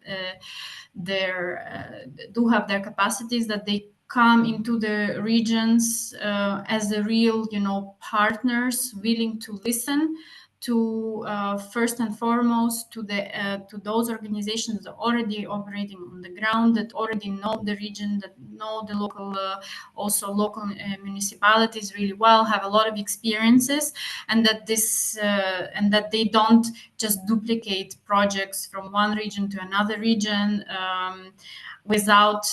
their capacities, that they come into the regions as a real partners willing to listen to first and foremost to those organizations that are already operating on the ground, that already know the region, that know the local municipalities really well, have a lot of experiences, and that they don't just duplicate projects from one region to another region without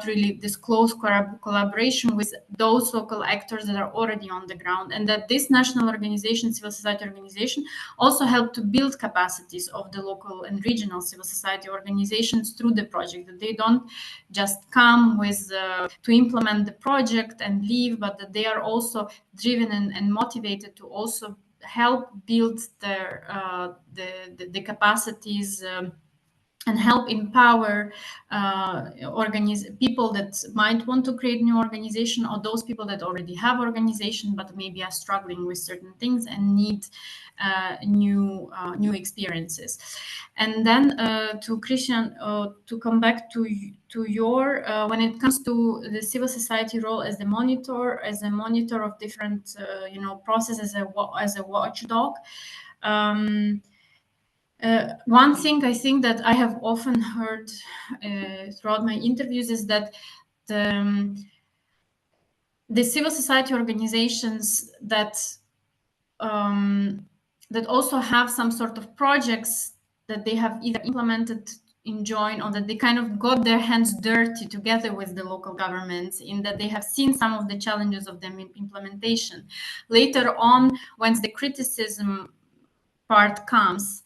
really this close collaboration with those local actors that are already on the ground, and that this national organization, civil society organization, also help to build capacities of the local and regional civil society organizations through the project, that they don't just come with to implement the project and leave, but that they are also driven and motivated to also help build their the capacities and help empower people that might want to create new organization, or those people that already have organization but maybe are struggling with certain things and need new experiences. And then to Christian, to come back to your when it comes to the civil society role as a monitor of different processes as a watchdog. One thing I think that I have often heard throughout my interviews is that the civil society organizations that also have some sort of projects that they have either implemented in join, or that they kind of got their hands dirty together with the local governments, in that they have seen some of the challenges of their implementation. Later on, once the criticism part comes,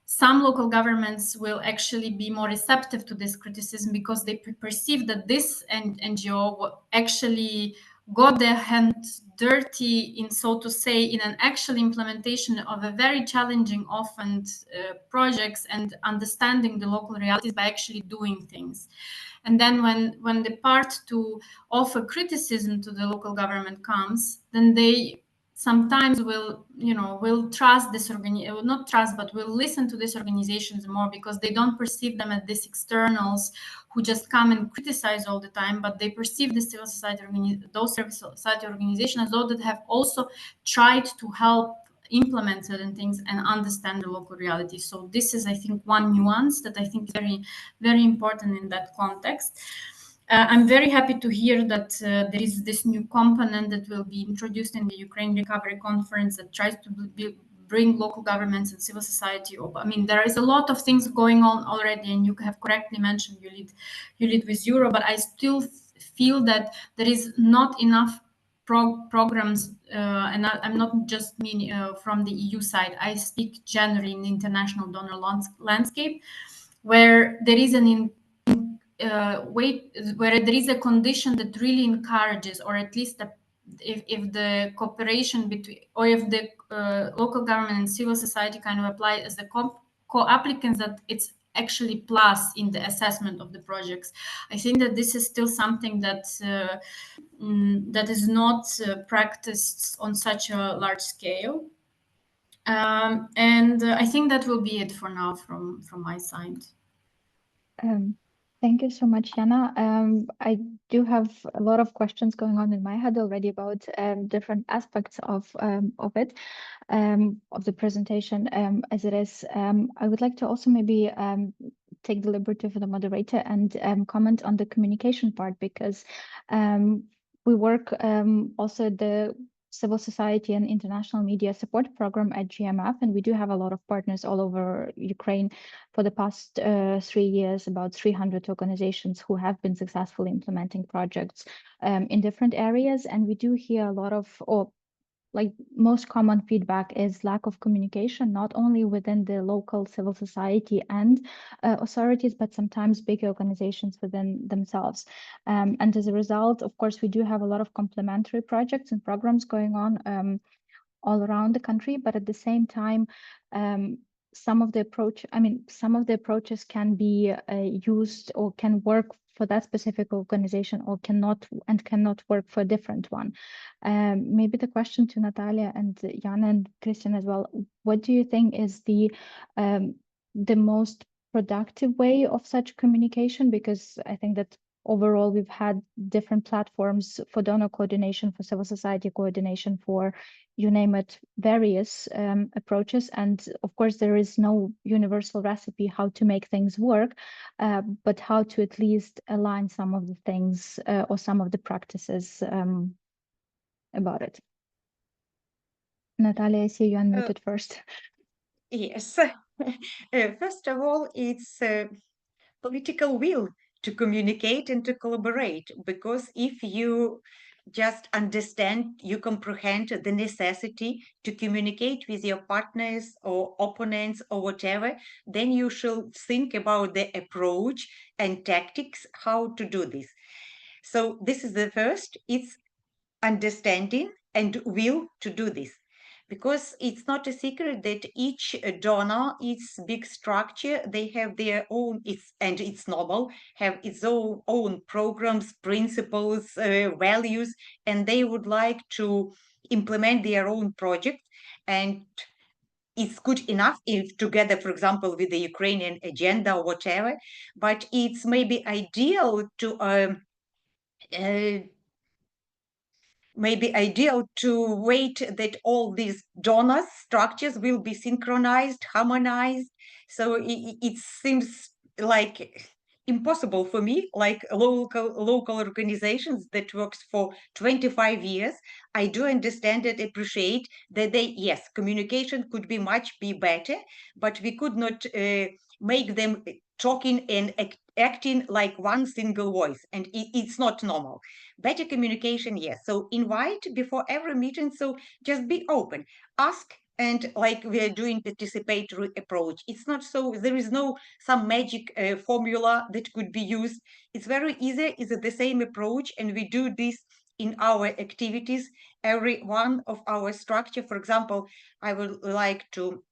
some local governments will actually be more receptive to this criticism because they perceive that this NGO actually got their hands dirty in, so to say, in an actual implementation of a very challenging, often projects, and understanding the local realities by actually doing things. And then when the part to offer criticism to the local government comes, then they sometimes will trust this not trust, but will listen to these organizations more, because they don't perceive them as these externals who just come and criticize all the time, but they perceive the civil society organizations as those that have also tried to help implement certain things and understand the local reality. So this is, I think, one nuance that I think is very, very important in that context. I'm very happy to hear that there is this new component that will be introduced in the Ukraine Recovery Conference that tries to bring local governments and civil society. I mean, there is a lot of things going on already, and you have correctly mentioned you lead with Euro, but I still feel that there is not enough programs, and I'm not just meaning from the EU side. I speak generally in the international donor landscape, where there is where there is a condition that really encourages, or at least if the cooperation between, or if the local government and civil society kind of apply as the co-applicants, that it's actually plus in the assessment of the projects. I think that this is still something that that is not practiced on such a large scale. And I think that will be it for now from my side. Thank you so much, Jana. I do have a lot of questions going on in my head already about different aspects of it, of the presentation as it is. I would like to also maybe take the liberty for the moderator and comment on the communication part, because we work also the civil society and international media support program at GMF, and we do have a lot of partners all over Ukraine. For the past 3 years, about 300 organizations who have been successfully implementing projects in different areas. And we do hear a lot of, or like most common feedback is lack of communication, not only within the local civil society and authorities, but sometimes big organizations within themselves. And as a result, of course, we do have a lot of complementary projects and programs going on all around the country, but at the same time, some of the approaches can be used or can work for that specific organization, or cannot work for a different one. Maybe the question to Natalia and Jana and Christian as well: what do you think is the most productive way of such communication? Because I think that overall, we've had different platforms for donor coordination, for civil society coordination, for you name it, various approaches. And of course, there is no universal recipe how to make things work, but how to at least align some of the things or some of the practices about it. Natalia, I see you unmuted first. Yes. First of all, it's political will to communicate and to collaborate, because if you just understand, you comprehend the necessity to communicate with your partners or opponents or whatever, then you should think about the approach and tactics, how to do this. So this is the first, it's understanding and will to do this. Because it's not a secret that each donor, its big structure, they have their own, and it's normal, have its own programs, principles, values, and they would like to implement their own project. And it's good enough if together, for example, with the Ukrainian agenda or whatever, but it's maybe ideal to wait that all these donors structures will be synchronized, harmonized. So it seems like impossible for me, like local organizations that works for 25 years. I do understand and appreciate that yes, communication could be better, but we could not make them talking and acting like one single voice, and it's not normal. Better communication, yes. So invite before every meeting, so just be open, ask, and like we are doing participatory approach, it's not so, there is no some magic formula that could be used. It's very easy, it's the same approach, and we do this in our activities, every one of our structure. For example, I would like to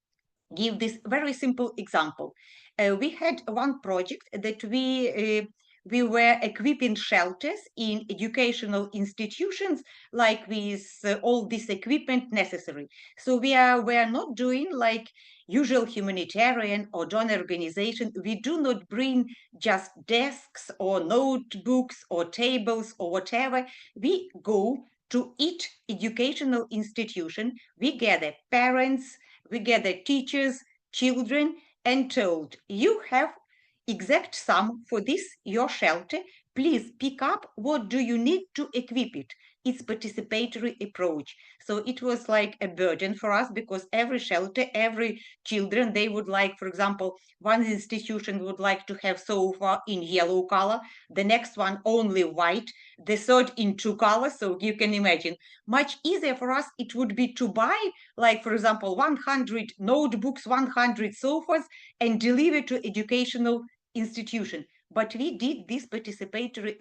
give this very simple example. We had one project that we were equipping shelters in educational institutions, like with all this equipment necessary. So we are not doing like usual humanitarian or donor organization. We do not bring just desks or notebooks or tables or whatever. We go to each educational institution. We gather parents, we gather teachers, children, and told, you have exact sum for this, your shelter. Please pick up what do you need to equip it. It's participatory approach. So it was like a burden for us, because every shelter, every children, they would like, for example, one institution would like to have sofa in yellow color, the next one only white, the third in two colors. So you can imagine, much easier for us it would be to buy, like, for example, 100 notebooks, 100 sofas, and deliver to educational institution. But we did this participatory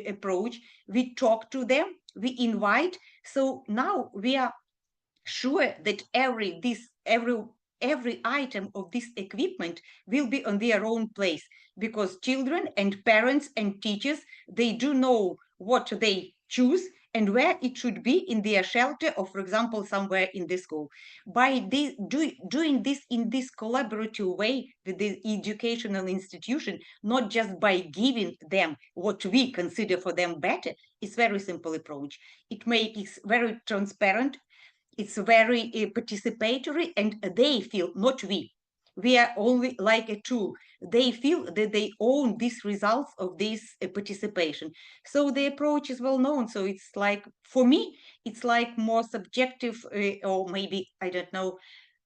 approach. We talk to them, we invite. So now we are sure that every item of this equipment will be on their own place, because children and parents and teachers, they do know what they choose and where it should be in their shelter, or for example somewhere in the school. By doing this in this collaborative way with the educational institution, not just by giving them what we consider for them better, it's very simple approach. It makes it very transparent, it's very participatory, and they feel, not we are only like a tool. They feel that they own these results of this participation. So the approach is well known. So it's like, for me, it's like more subjective, or maybe, I don't know,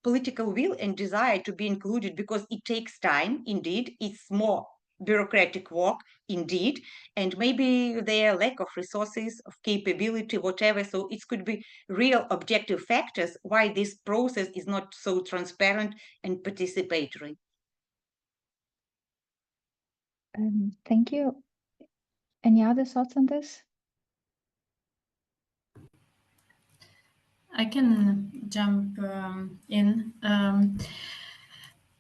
political will and desire to be included, because it takes time. Indeed, it's more bureaucratic work, indeed, and maybe their lack of resources, of capability, whatever. So it could be real objective factors why this process is not so transparent and participatory. Thank you. Any other thoughts on this? I can jump in.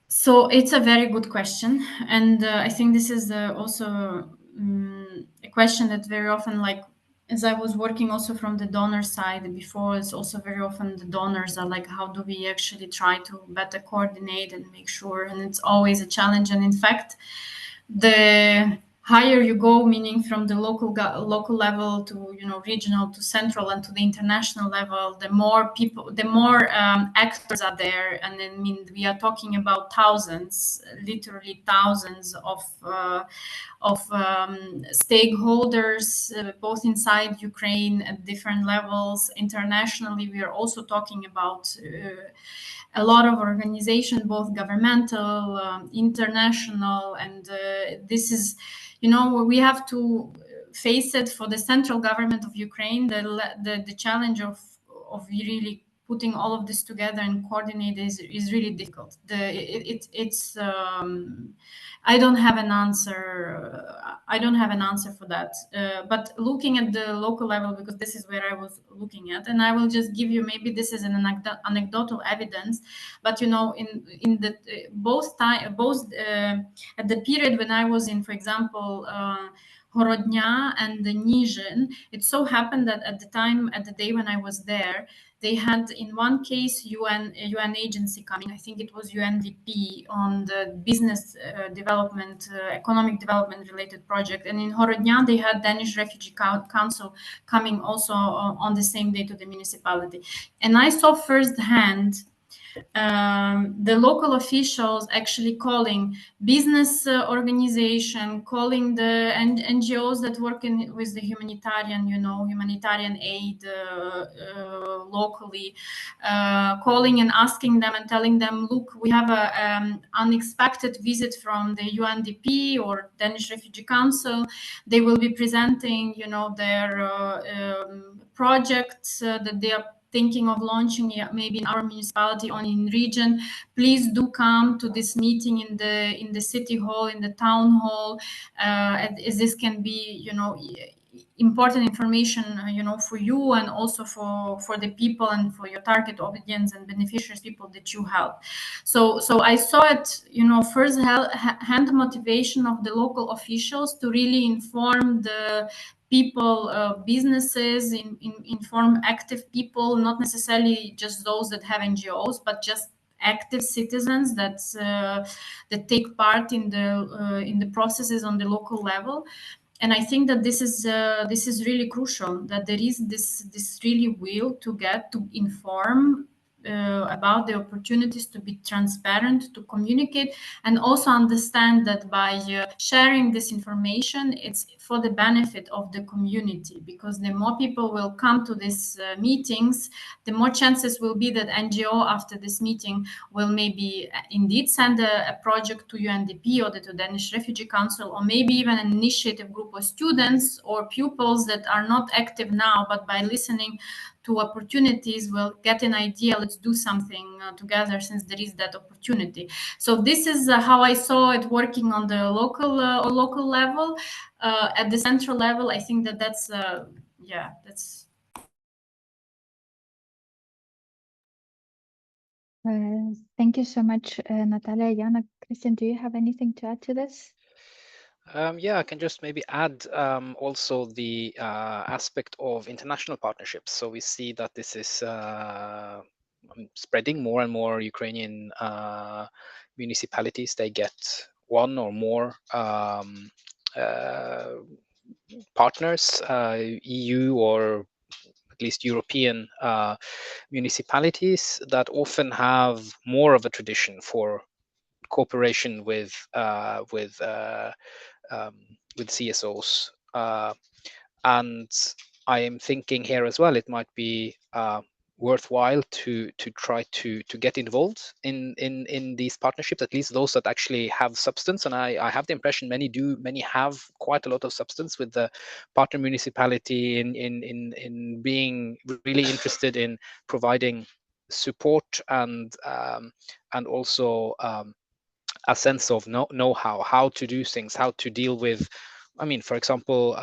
So it's a very good question, and I think this is also a question that very often, like, as I was working also from the donor side before, it's also very often the donors are like, how do we actually try to better coordinate and make sure? And it's always a challenge. And in fact, higher you go, meaning from the local level to regional to central and to the international level, the more people, the more actors are there, and I mean we are talking about thousands, literally thousands of stakeholders, both inside Ukraine at different levels. Internationally, we are also talking about a lot of organizations, both governmental, international, and this is, we have to face it for the central government of Ukraine. The challenge of really putting all of this together and coordinate is really difficult. It's I don't have an answer. I don't have an answer for that. But looking at the local level, because this is where I was looking at, and I will just give you, maybe this is an anecdotal evidence, but in the both at the period when I was in, for example, Horodnya and the Nizhin, it so happened that at the day when I was there, they had in one case UN agency coming. I think it was UNDP on the business development, economic development related project. And in Horodnya, they had Danish Refugee Council coming also on the same day to the municipality. And I saw firsthand the local officials actually calling business organization, calling the NGOs that work with the humanitarian aid locally, calling and asking them and telling them, look, we have a unexpected visit from the UNDP or Danish Refugee Council. They will be presenting, their projects that they are thinking of launching, maybe in our municipality or in region. Please do come to this meeting in the city hall, in the town hall, as this can be, important information, for you and also for the people and for your target audience and beneficiaries, people that you help. So I saw it, first hand motivation of the local officials to really inform the people, businesses, inform active people, not necessarily just those that have NGOs, but just active citizens that take part in the processes on the local level. And I think that this is really crucial, that there is this really will to inform about the opportunities, to be transparent, to communicate, and also understand that by sharing this information, it's for the benefit of the community, because the more people will come to these meetings, the more chances will be that NGO after this meeting will maybe indeed send a project to UNDP or to Danish Refugee Council, or maybe even an initiative group of students or pupils that are not active now, but by listening to opportunities will get an idea, let's do something together, since there is that opportunity. So this is how I saw it working on the local level. At the central level, I think that's Thank you so much, Natalia. Jana, Christian, do you have anything to add to this? Yeah, I can just maybe add also the aspect of international partnerships. So we see that this is spreading. More and more Ukrainian municipalities, they get one or more partners, EU or at least European municipalities that often have more of a tradition for cooperation with CSOs, and I am thinking here as well, it might be worthwhile to try to get involved in these partnerships, at least those that actually have substance. And I have the impression many have quite a lot of substance, with the partner municipality in being really interested in providing support and also a sense of know-how, how to do things, how to deal with, I mean, for example,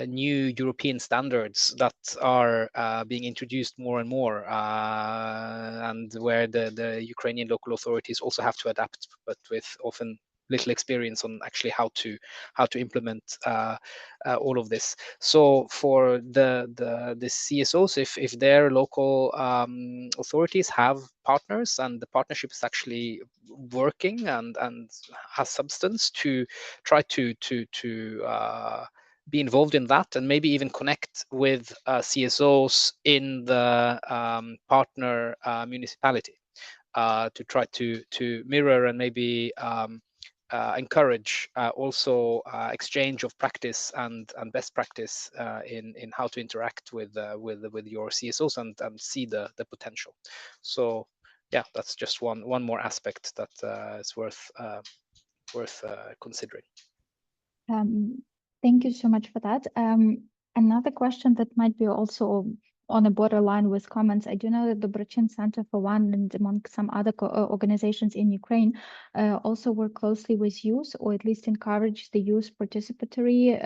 new European standards that are being introduced more and more, and where the Ukrainian local authorities also have to adapt, but with often little experience on actually how to implement all of this. So for the CSOs, if their local authorities have partners and the partnership is actually working and has substance, to try to be involved in that, and maybe even connect with CSOs in the partner municipality to try to mirror and maybe encourage also exchange of practice and best practice in how to interact with your CSOs and see the potential. So yeah, that's just one more aspect that is worth considering. Thank you so much for that. Another question that might be also on a borderline with comments. I do know that the Brachin Center, for one, and among some other organizations in Ukraine, also work closely with youth, or at least encourage the youth participatory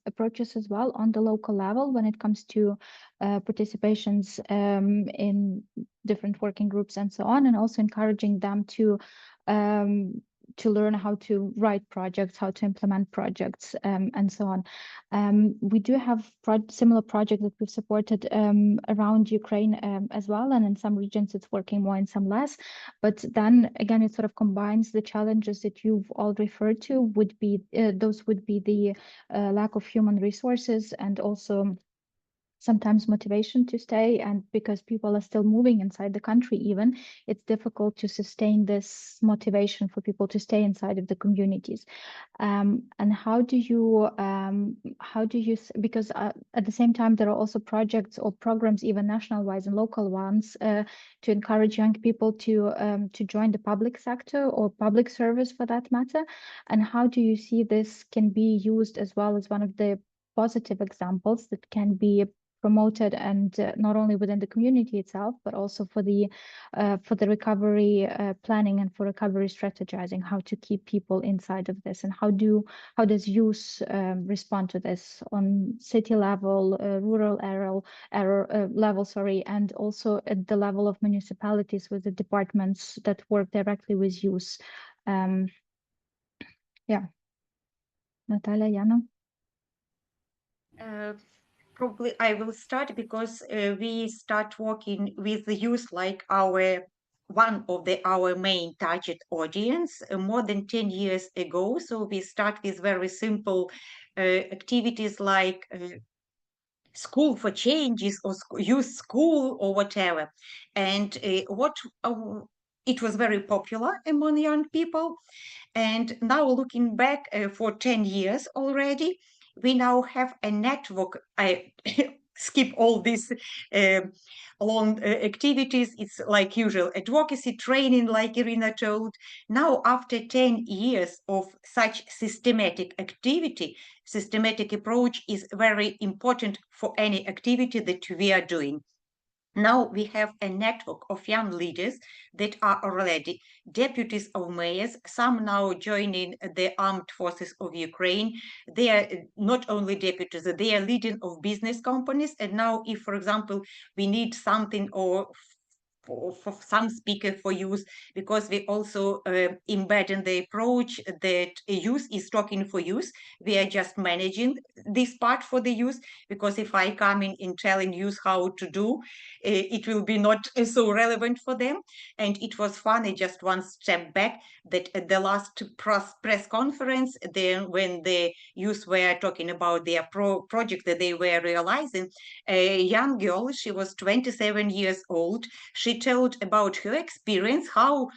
approaches as well on the local level when it comes to participations in different working groups and so on, and also encouraging them to learn how to write projects, how to implement projects, and so on. We do have similar projects that we've supported around Ukraine as well, and in some regions it's working more, in some less. But then again, it sort of combines the challenges that you've all referred to. Those would be the lack of human resources, and also sometimes motivation to stay, and because people are still moving inside the country, even it's difficult to sustain this motivation for people to stay inside of the communities. And how do you because at the same time there are also projects or programs, even national wise and local ones, to encourage young people to join the public sector or public service for that matter. And how do you see this can be used as well as one of the positive examples that can be promoted, and not only within the community itself, but also for the recovery planning and for recovery strategizing, how to keep people inside of this, and how does youth respond to this on city level, rural level, sorry, and also at the level of municipalities with the departments that work directly with youth. Yeah, Natalia, Jana. Probably I will start because we start working with the youth like one of our main target audience more than 10 years ago. So we start with very simple activities like school for changes or youth school or whatever. And it was very popular among young people. And now looking back for 10 years already, we now have a network. I skip all these long activities. It's like usual advocacy training, like Irina told. Now, after 10 years of such systematic activity, systematic approach is very important for any activity that we are doing. Now we have a network of young leaders that are already deputies of mayors, some now joining the armed forces of Ukraine. They are not only deputies, they are leading of business companies. And now if, for example, we need something or for some speaker for youth, because we also embed in the approach that youth is talking for youth. We are just managing this part for the youth, because if I come in telling youth how to do, it will be not so relevant for them. And it was funny, just one step back, that at the last press conference, then when the youth were talking about their project that they were realizing, a young girl, she was 27 years old, she told about her experience, how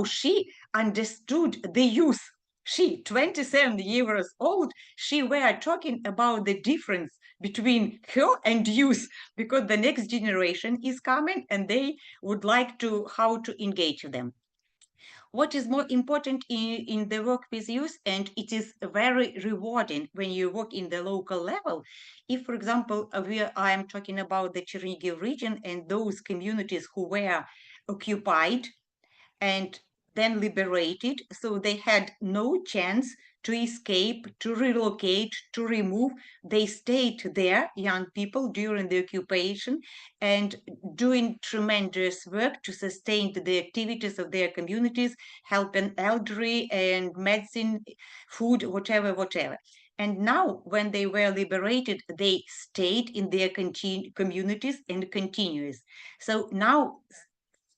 she understood the youth. She, 27 years old, she were talking about the difference between her and youth, because the next generation is coming and they would like to how to engage them. What is more important in the work with youth, and it is very rewarding when you work in the local level. If, for example, I am talking about the Chernihiv region and those communities who were occupied, and then liberated, so they had no chance to escape, to relocate, to remove. They stayed there, young people, during the occupation and doing tremendous work to sustain the activities of their communities, helping elderly and medicine, food, whatever. And now, when they were liberated, they stayed in their communities and continuous. So now,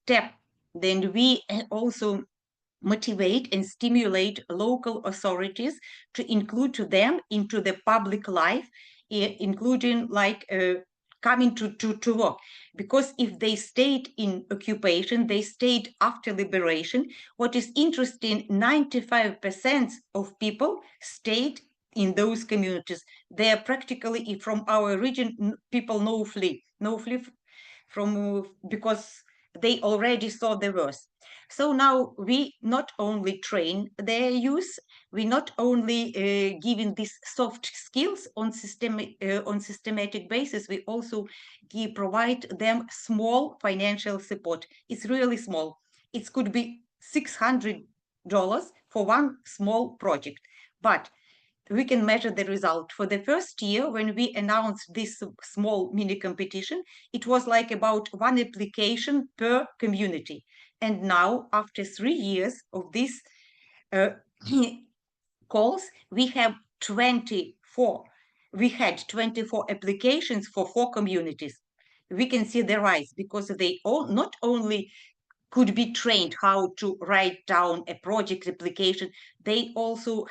then we also motivate and stimulate local authorities to include them into the public life, including like coming to work. Because if they stayed in occupation, they stayed after liberation. What is interesting, 95% of people stayed in those communities. They are practically from our region, people no flee from because they already saw the worst. So now we not only train their youth, we not only giving these soft skills on systematic basis, we also provide them small financial support. It's really small. It could be $600 for one small project, but we can measure the result. For the first year, when we announced this small mini competition, it was like about one application per community. And now, after 3 years of this calls, we have 24. We had 24 applications for 4 communities. We can see the rise because they all not only could be trained how to write down a project application, they also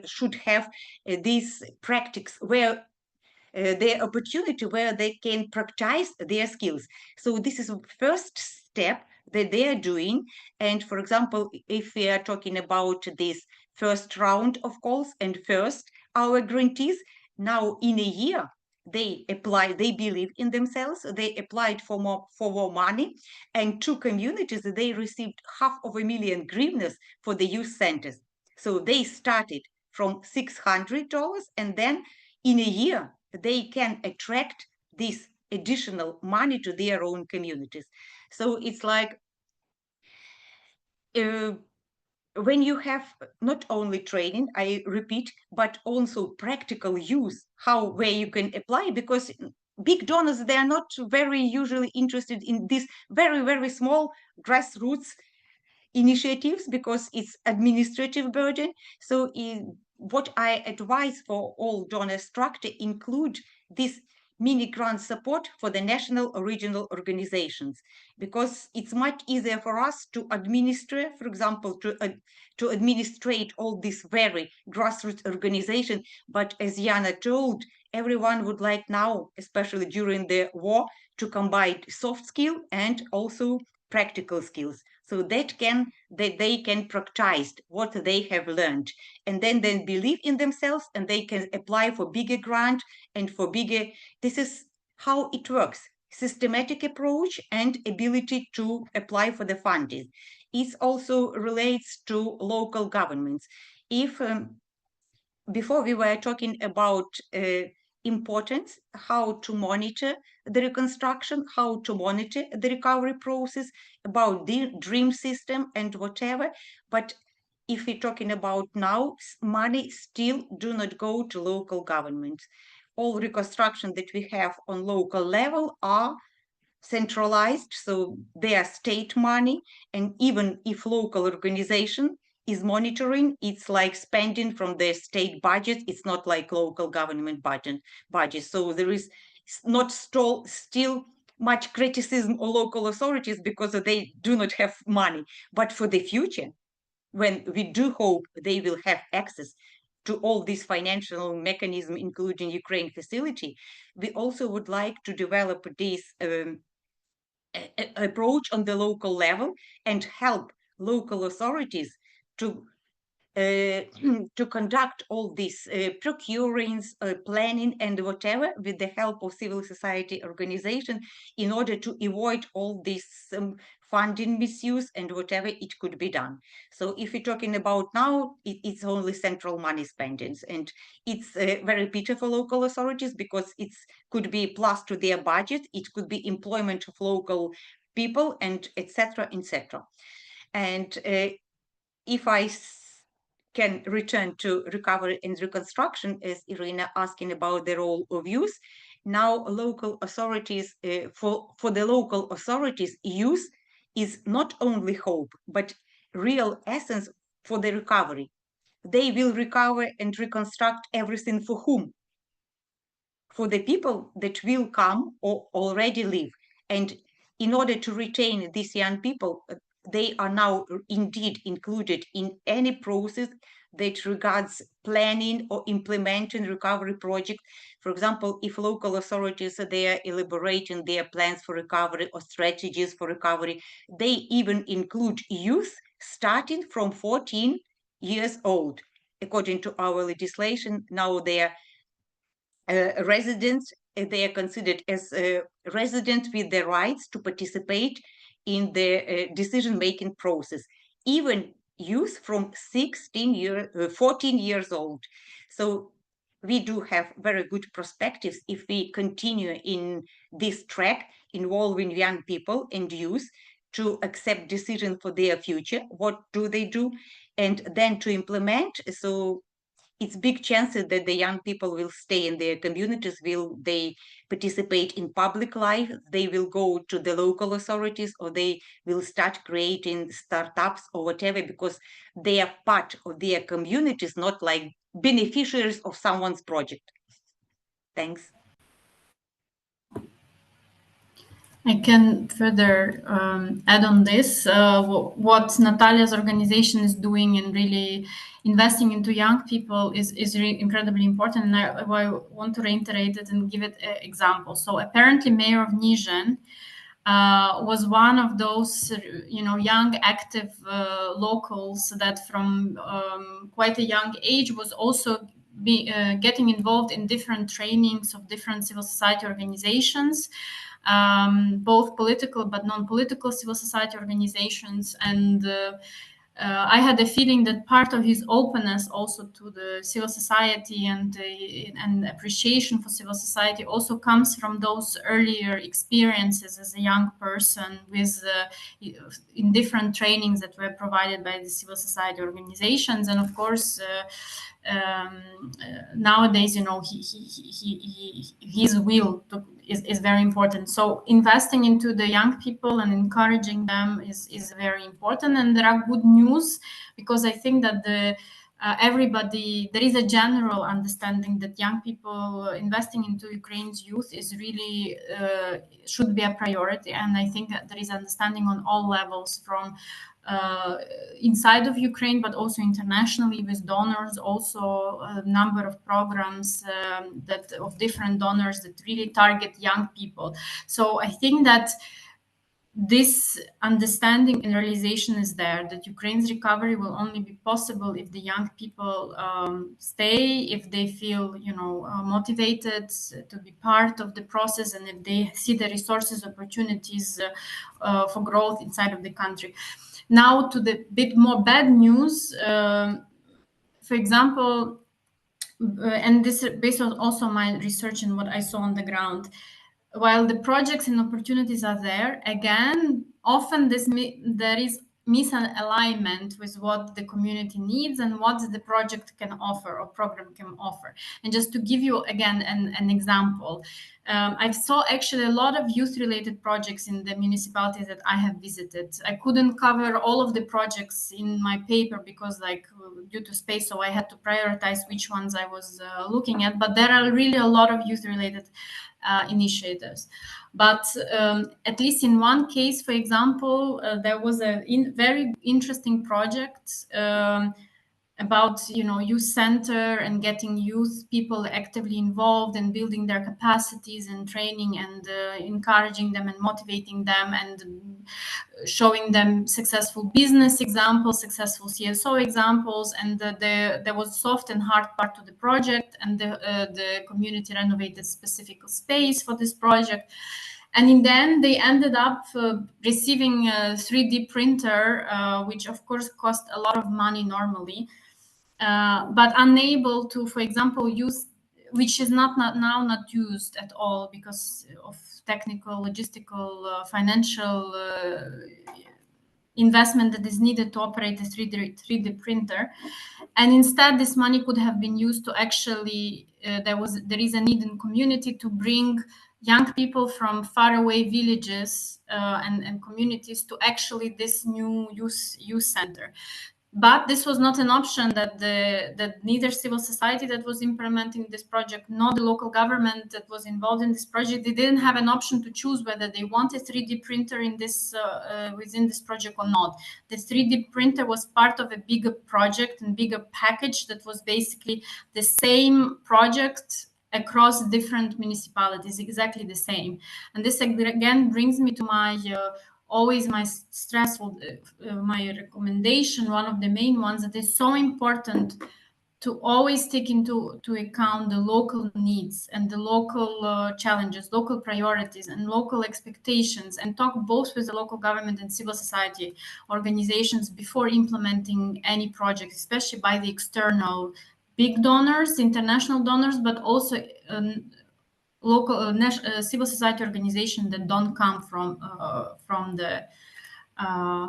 should have this practice where their opportunity where they can practice their skills. So this is the first step that they are doing. And for example, if we are talking about this first round of calls and first our grantees, now in a year, they believe in themselves, they applied for more money, and 2 communities, they received $500,000 for the youth centers. So they started from $600, and then in a year, they can attract this additional money to their own communities. So it's like when you have not only training, I repeat, but also practical use, where you can apply, because big donors, they are not very usually interested in this very small grassroots initiatives because it's administrative burden. So what I advise for all donor structure include this mini grant support for the national or regional organizations, because it's much easier for us to administer, for example, to administrate all this very grassroots organization. But as Yana told, everyone would like now, especially during the war, to combine soft skill and also practical skills, so that they can practice what they have learned, and then believe in themselves, and they can apply for bigger grant and for bigger. This is how it works: systematic approach and ability to apply for the funding. It also relates to local governments. If before we were talking about importance, how to monitor the reconstruction, how to monitor the recovery process, about the dream system and whatever. But if we're talking about now, money still do not go to local governments. All reconstruction that we have on local level are centralized, so they are state money, and even if local organization is monitoring, it's like spending from the state budget. It's not like local government budget. So there is not still much criticism of local authorities because they do not have money. But for the future, when we do hope they will have access to all these financial mechanism, including Ukraine facility, we also would like to develop this approach on the local level and help local authorities to to conduct all these procurings, planning, and whatever with the help of civil society organization, in order to avoid all this funding misuse and whatever it could be done. So if we're talking about now, it's only central money spendings, and it's very bitter for local authorities because it could be plus to their budget, it could be employment of local people, and etc. And if I can return to recovery and reconstruction, as Irina asking about the role of youth, now local authorities, for the local authorities, youth is not only hope, but real essence for the recovery. They will recover and reconstruct everything for whom? For the people that will come or already live. And in order to retain these young people, they are now indeed included in any process that regards planning or implementing recovery project. For example, if local authorities they are elaborating their plans for recovery or strategies for recovery, they even include youth starting from 14 years old. According to our legislation, now they are residents, they are considered as residents with the rights to participate in the decision-making process, even youth from 14 years old. So we do have very good perspectives if we continue in this track involving young people and youth to accept decisions for their future. What do they do? And then to implement. So it's big chances that the young people will stay in their communities, will they participate in public life, they will go to the local authorities, or they will start creating startups or whatever, because they are part of their communities, not like beneficiaries of someone's project. Thanks. I can further add on this. What Natalia's organization is doing and really investing into young people is really incredibly important. And I want to reiterate it and give it an example. So apparently Mayor of Nizhyn was one of those, young, active locals that from quite a young age was also getting involved in different trainings of different civil society organizations, both political but non-political civil society organizations. And I had a feeling that part of his openness also to the civil society and appreciation for civil society also comes from those earlier experiences as a young person with in different trainings that were provided by the civil society organizations. And of course, nowadays, his will is very important. So investing into the young people and encouraging them is very important. And there are good news, because I think that everybody, there is a general understanding that young people investing into Ukraine's youth is really should be a priority. And I think that there is understanding on all levels, from inside of Ukraine, but also internationally with donors, also a number of programs that of different donors that really target young people. So I think that this understanding and realization is there, that Ukraine's recovery will only be possible if the young people stay, if they feel, motivated to be part of the process, and if they see the resources, opportunities for growth inside of the country. Now to the bit more bad news. For example, and this is based on also my research and what I saw on the ground, while the projects and opportunities are there, again, often there is misalignment with what the community needs and what the project can offer or program can offer. And just to give you again an example, I saw actually a lot of youth-related projects in the municipalities that I have visited. I couldn't cover all of the projects in my paper because, due to space, so I had to prioritize which ones I was looking at. But there are really a lot of youth-related initiatives. But at least in one case, for example, there was a very interesting project about youth center and getting youth people actively involved and building their capacities and training and encouraging them and motivating them and showing them successful business examples, successful CSO examples. And there was soft and hard part to the project, and the community renovated specific space for this project. And in the end, they ended up receiving a 3D printer, which of course cost a lot of money normally, but unable to, for example, use, which is not used at all because of technical, logistical, financial investment that is needed to operate the 3D printer. And instead, this money could have been used to actually, there is a need in community to bring young people from faraway villages and communities to actually this new youth center. But this was not an option that neither civil society that was implementing this project, nor the local government that was involved in this project, they didn't have an option to choose whether they want a 3D printer in this within this project or not. The 3D printer was part of a bigger project and bigger package that was basically the same project across different municipalities, exactly the same. And this again brings me to my always my stressful, my recommendation, one of the main ones that is so important to always take into account the local needs and the local challenges, local priorities and local expectations, and talk both with the local government and civil society organizations before implementing any project, especially by the external big donors, international donors, but also local civil society organizations that don't come from the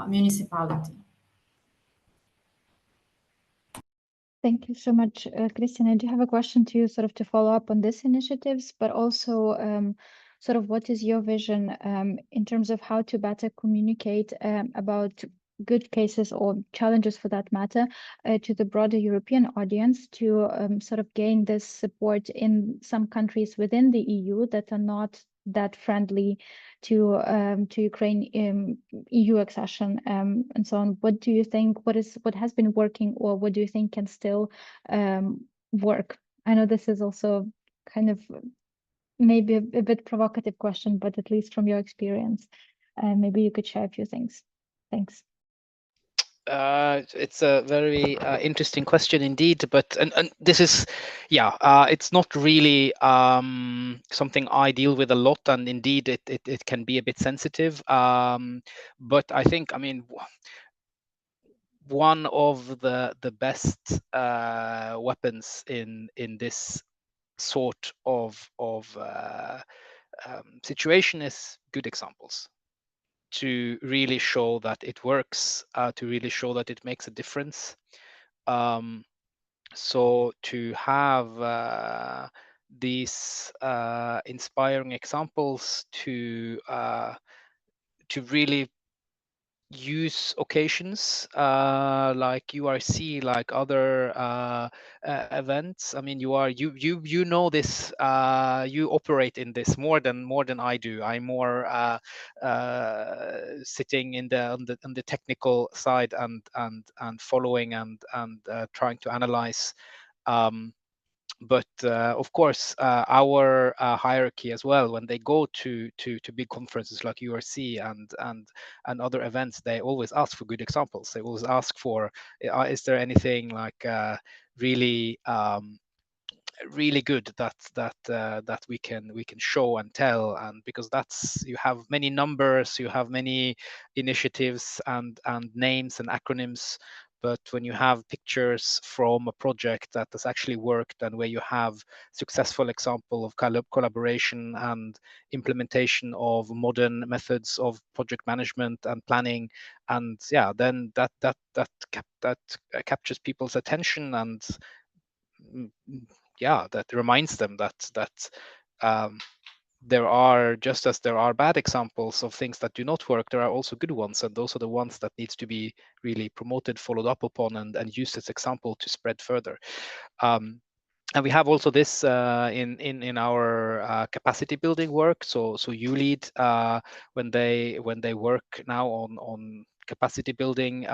municipality. Thank you so much, Christian. I do have a question to you, sort of to follow up on these initiatives, but also sort of what is your vision in terms of how to better communicate about good cases or challenges for that matter to the broader European audience to sort of gain this support in some countries within the EU that are not that friendly to Ukraine EU accession and so on. What do you think? What has been working, or what do you think can still work? I know this is also kind of maybe a bit provocative question, but at least from your experience, maybe you could share a few things. Thanks. It's a very interesting question indeed, but and this is, yeah, it's not really something I deal with a lot, and indeed it can be a bit sensitive. But I think, I mean, one of the best weapons in this sort of situation is good examples, to really show that it works, to really show that it makes a difference. So to have these inspiring examples to really use occasions like URC, like other events. I mean, you know this. You operate in this more than I do. I'm more sitting in on the technical side and following and trying to analyze. But of course, our hierarchy as well, when they go to big conferences like URC and other events, they always ask for good examples. They always ask for, is there anything like really really good that we can show and tell, and because that's, you have many numbers, you have many initiatives and names and acronyms, but when you have pictures from a project that has actually worked and where you have successful example of collaboration and implementation of modern methods of project management and planning, and yeah, then that captures people's attention, and yeah, that reminds them that there are, just as there are bad examples of things that do not work, there are also good ones, and those are the ones that needs to be really promoted, followed up upon, and used as example to spread further. And we have also this in our capacity building work. So you lead when they work now on capacity building,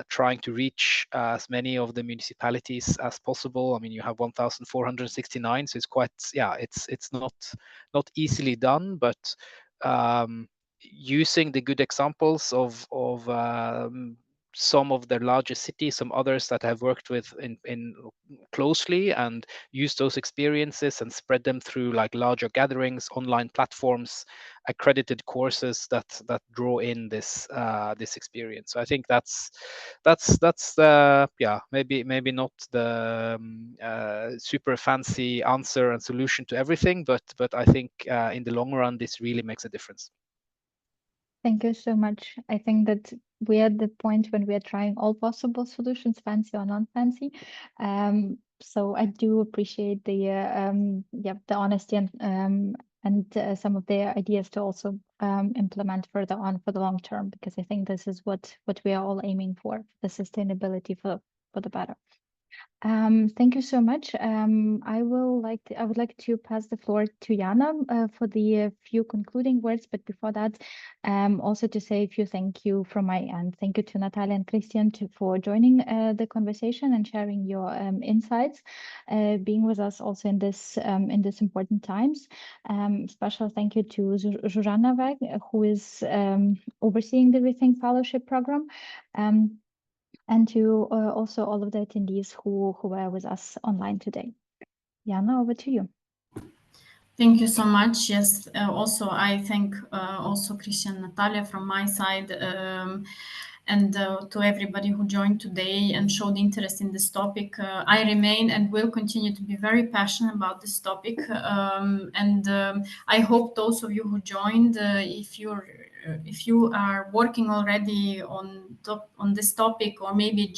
trying to reach as many of the municipalities as possible. I mean, you have 1,469, so it's quite, yeah, it's not easily done, but using the good examples of some of the largest cities, some others that I've worked with in closely, and use those experiences and spread them through like larger gatherings, online platforms, accredited courses that draw in this this experience. So I think that's yeah, maybe not the super fancy answer and solution to everything, but I think in the long run this really makes a difference. Thank you so much. I think that we're at the point when we are trying all possible solutions, fancy or non-fancy. So I do appreciate the honesty and some of the ideas to also implement further on for the long term, because I think this is what we are all aiming for, the sustainability for the better. Thank you so much. I would like to pass the floor to Jana for the few concluding words. But before that, also to say a few thank you from my end. Thank you to Natalia and Christian for joining the conversation and sharing your insights, being with us also in this important times. Special thank you to Zuzana Weg, who is overseeing the Rethink Fellowship Program. And to also all of the attendees who were with us online today. Jana, over to you. Thank you so much. Yes, also I thank also Christian and Natalia from my side, and to everybody who joined today and showed interest in this topic. I remain and will continue to be very passionate about this topic, and I hope those of you who joined, if you are working already on this topic, or maybe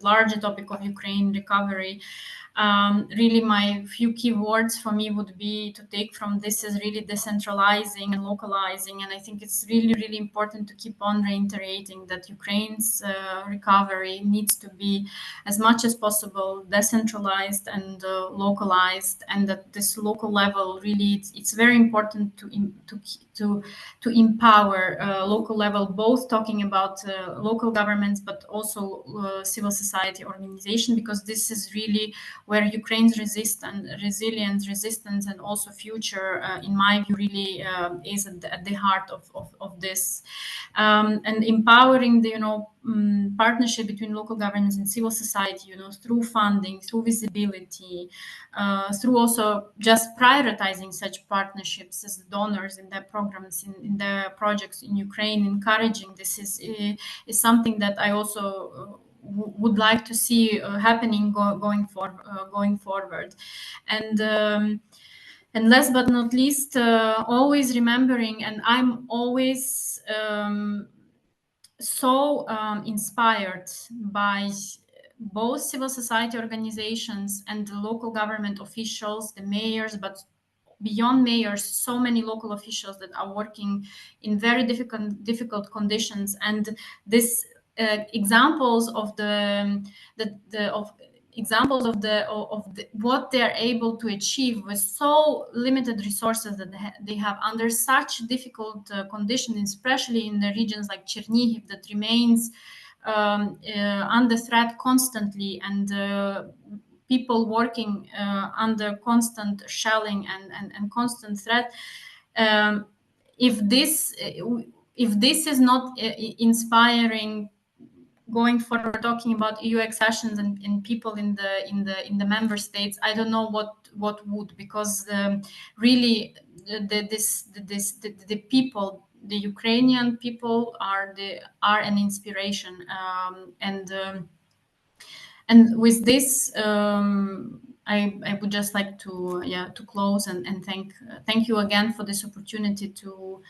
larger topic of Ukraine recovery, really my few key words for me would be to take from this is really decentralizing and localizing. And I think it's really, really important to keep on reiterating that Ukraine's recovery needs to be as much as possible decentralized and localized, and that this local level really, it's very important to empower local level, both talking about local governments, but also civil society organization, because this is really where Ukraine's resistance, and also future, in my view, really is at the heart of this. And empowering the partnership between local governments and civil society, through funding, through visibility, through also just prioritizing such partnerships as donors in their programs, in their projects in Ukraine, encouraging this is something that I also would like to see happening going forward. And last but not least, always remembering, and I'm always so inspired by both civil society organizations and the local government officials, the mayors, but beyond mayors, so many local officials that are working in very difficult conditions. And this examples of what they are able to achieve with so limited resources that they have under such difficult conditions, especially in the regions like Chernihiv that remains under threat constantly, and people working under constant shelling and constant threat. If this is not inspiring going forward, talking about EU accessions and people in the member states, I don't know what would, because really the people, the Ukrainian people are an inspiration, and with this, I would just like to close and thank you again for this opportunity to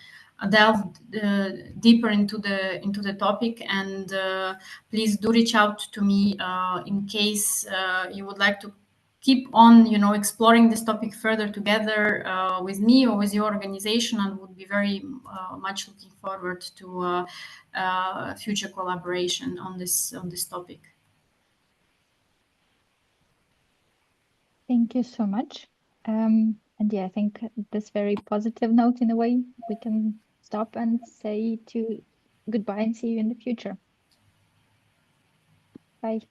delve deeper into the topic. And please do reach out to me in case you would like to keep on exploring this topic further together with me or with your organization, and would be very much looking forward to future collaboration on this topic. Thank you so much. And yeah, I think this very positive note, in a way, we can stop and say goodbye and see you in the future. Bye.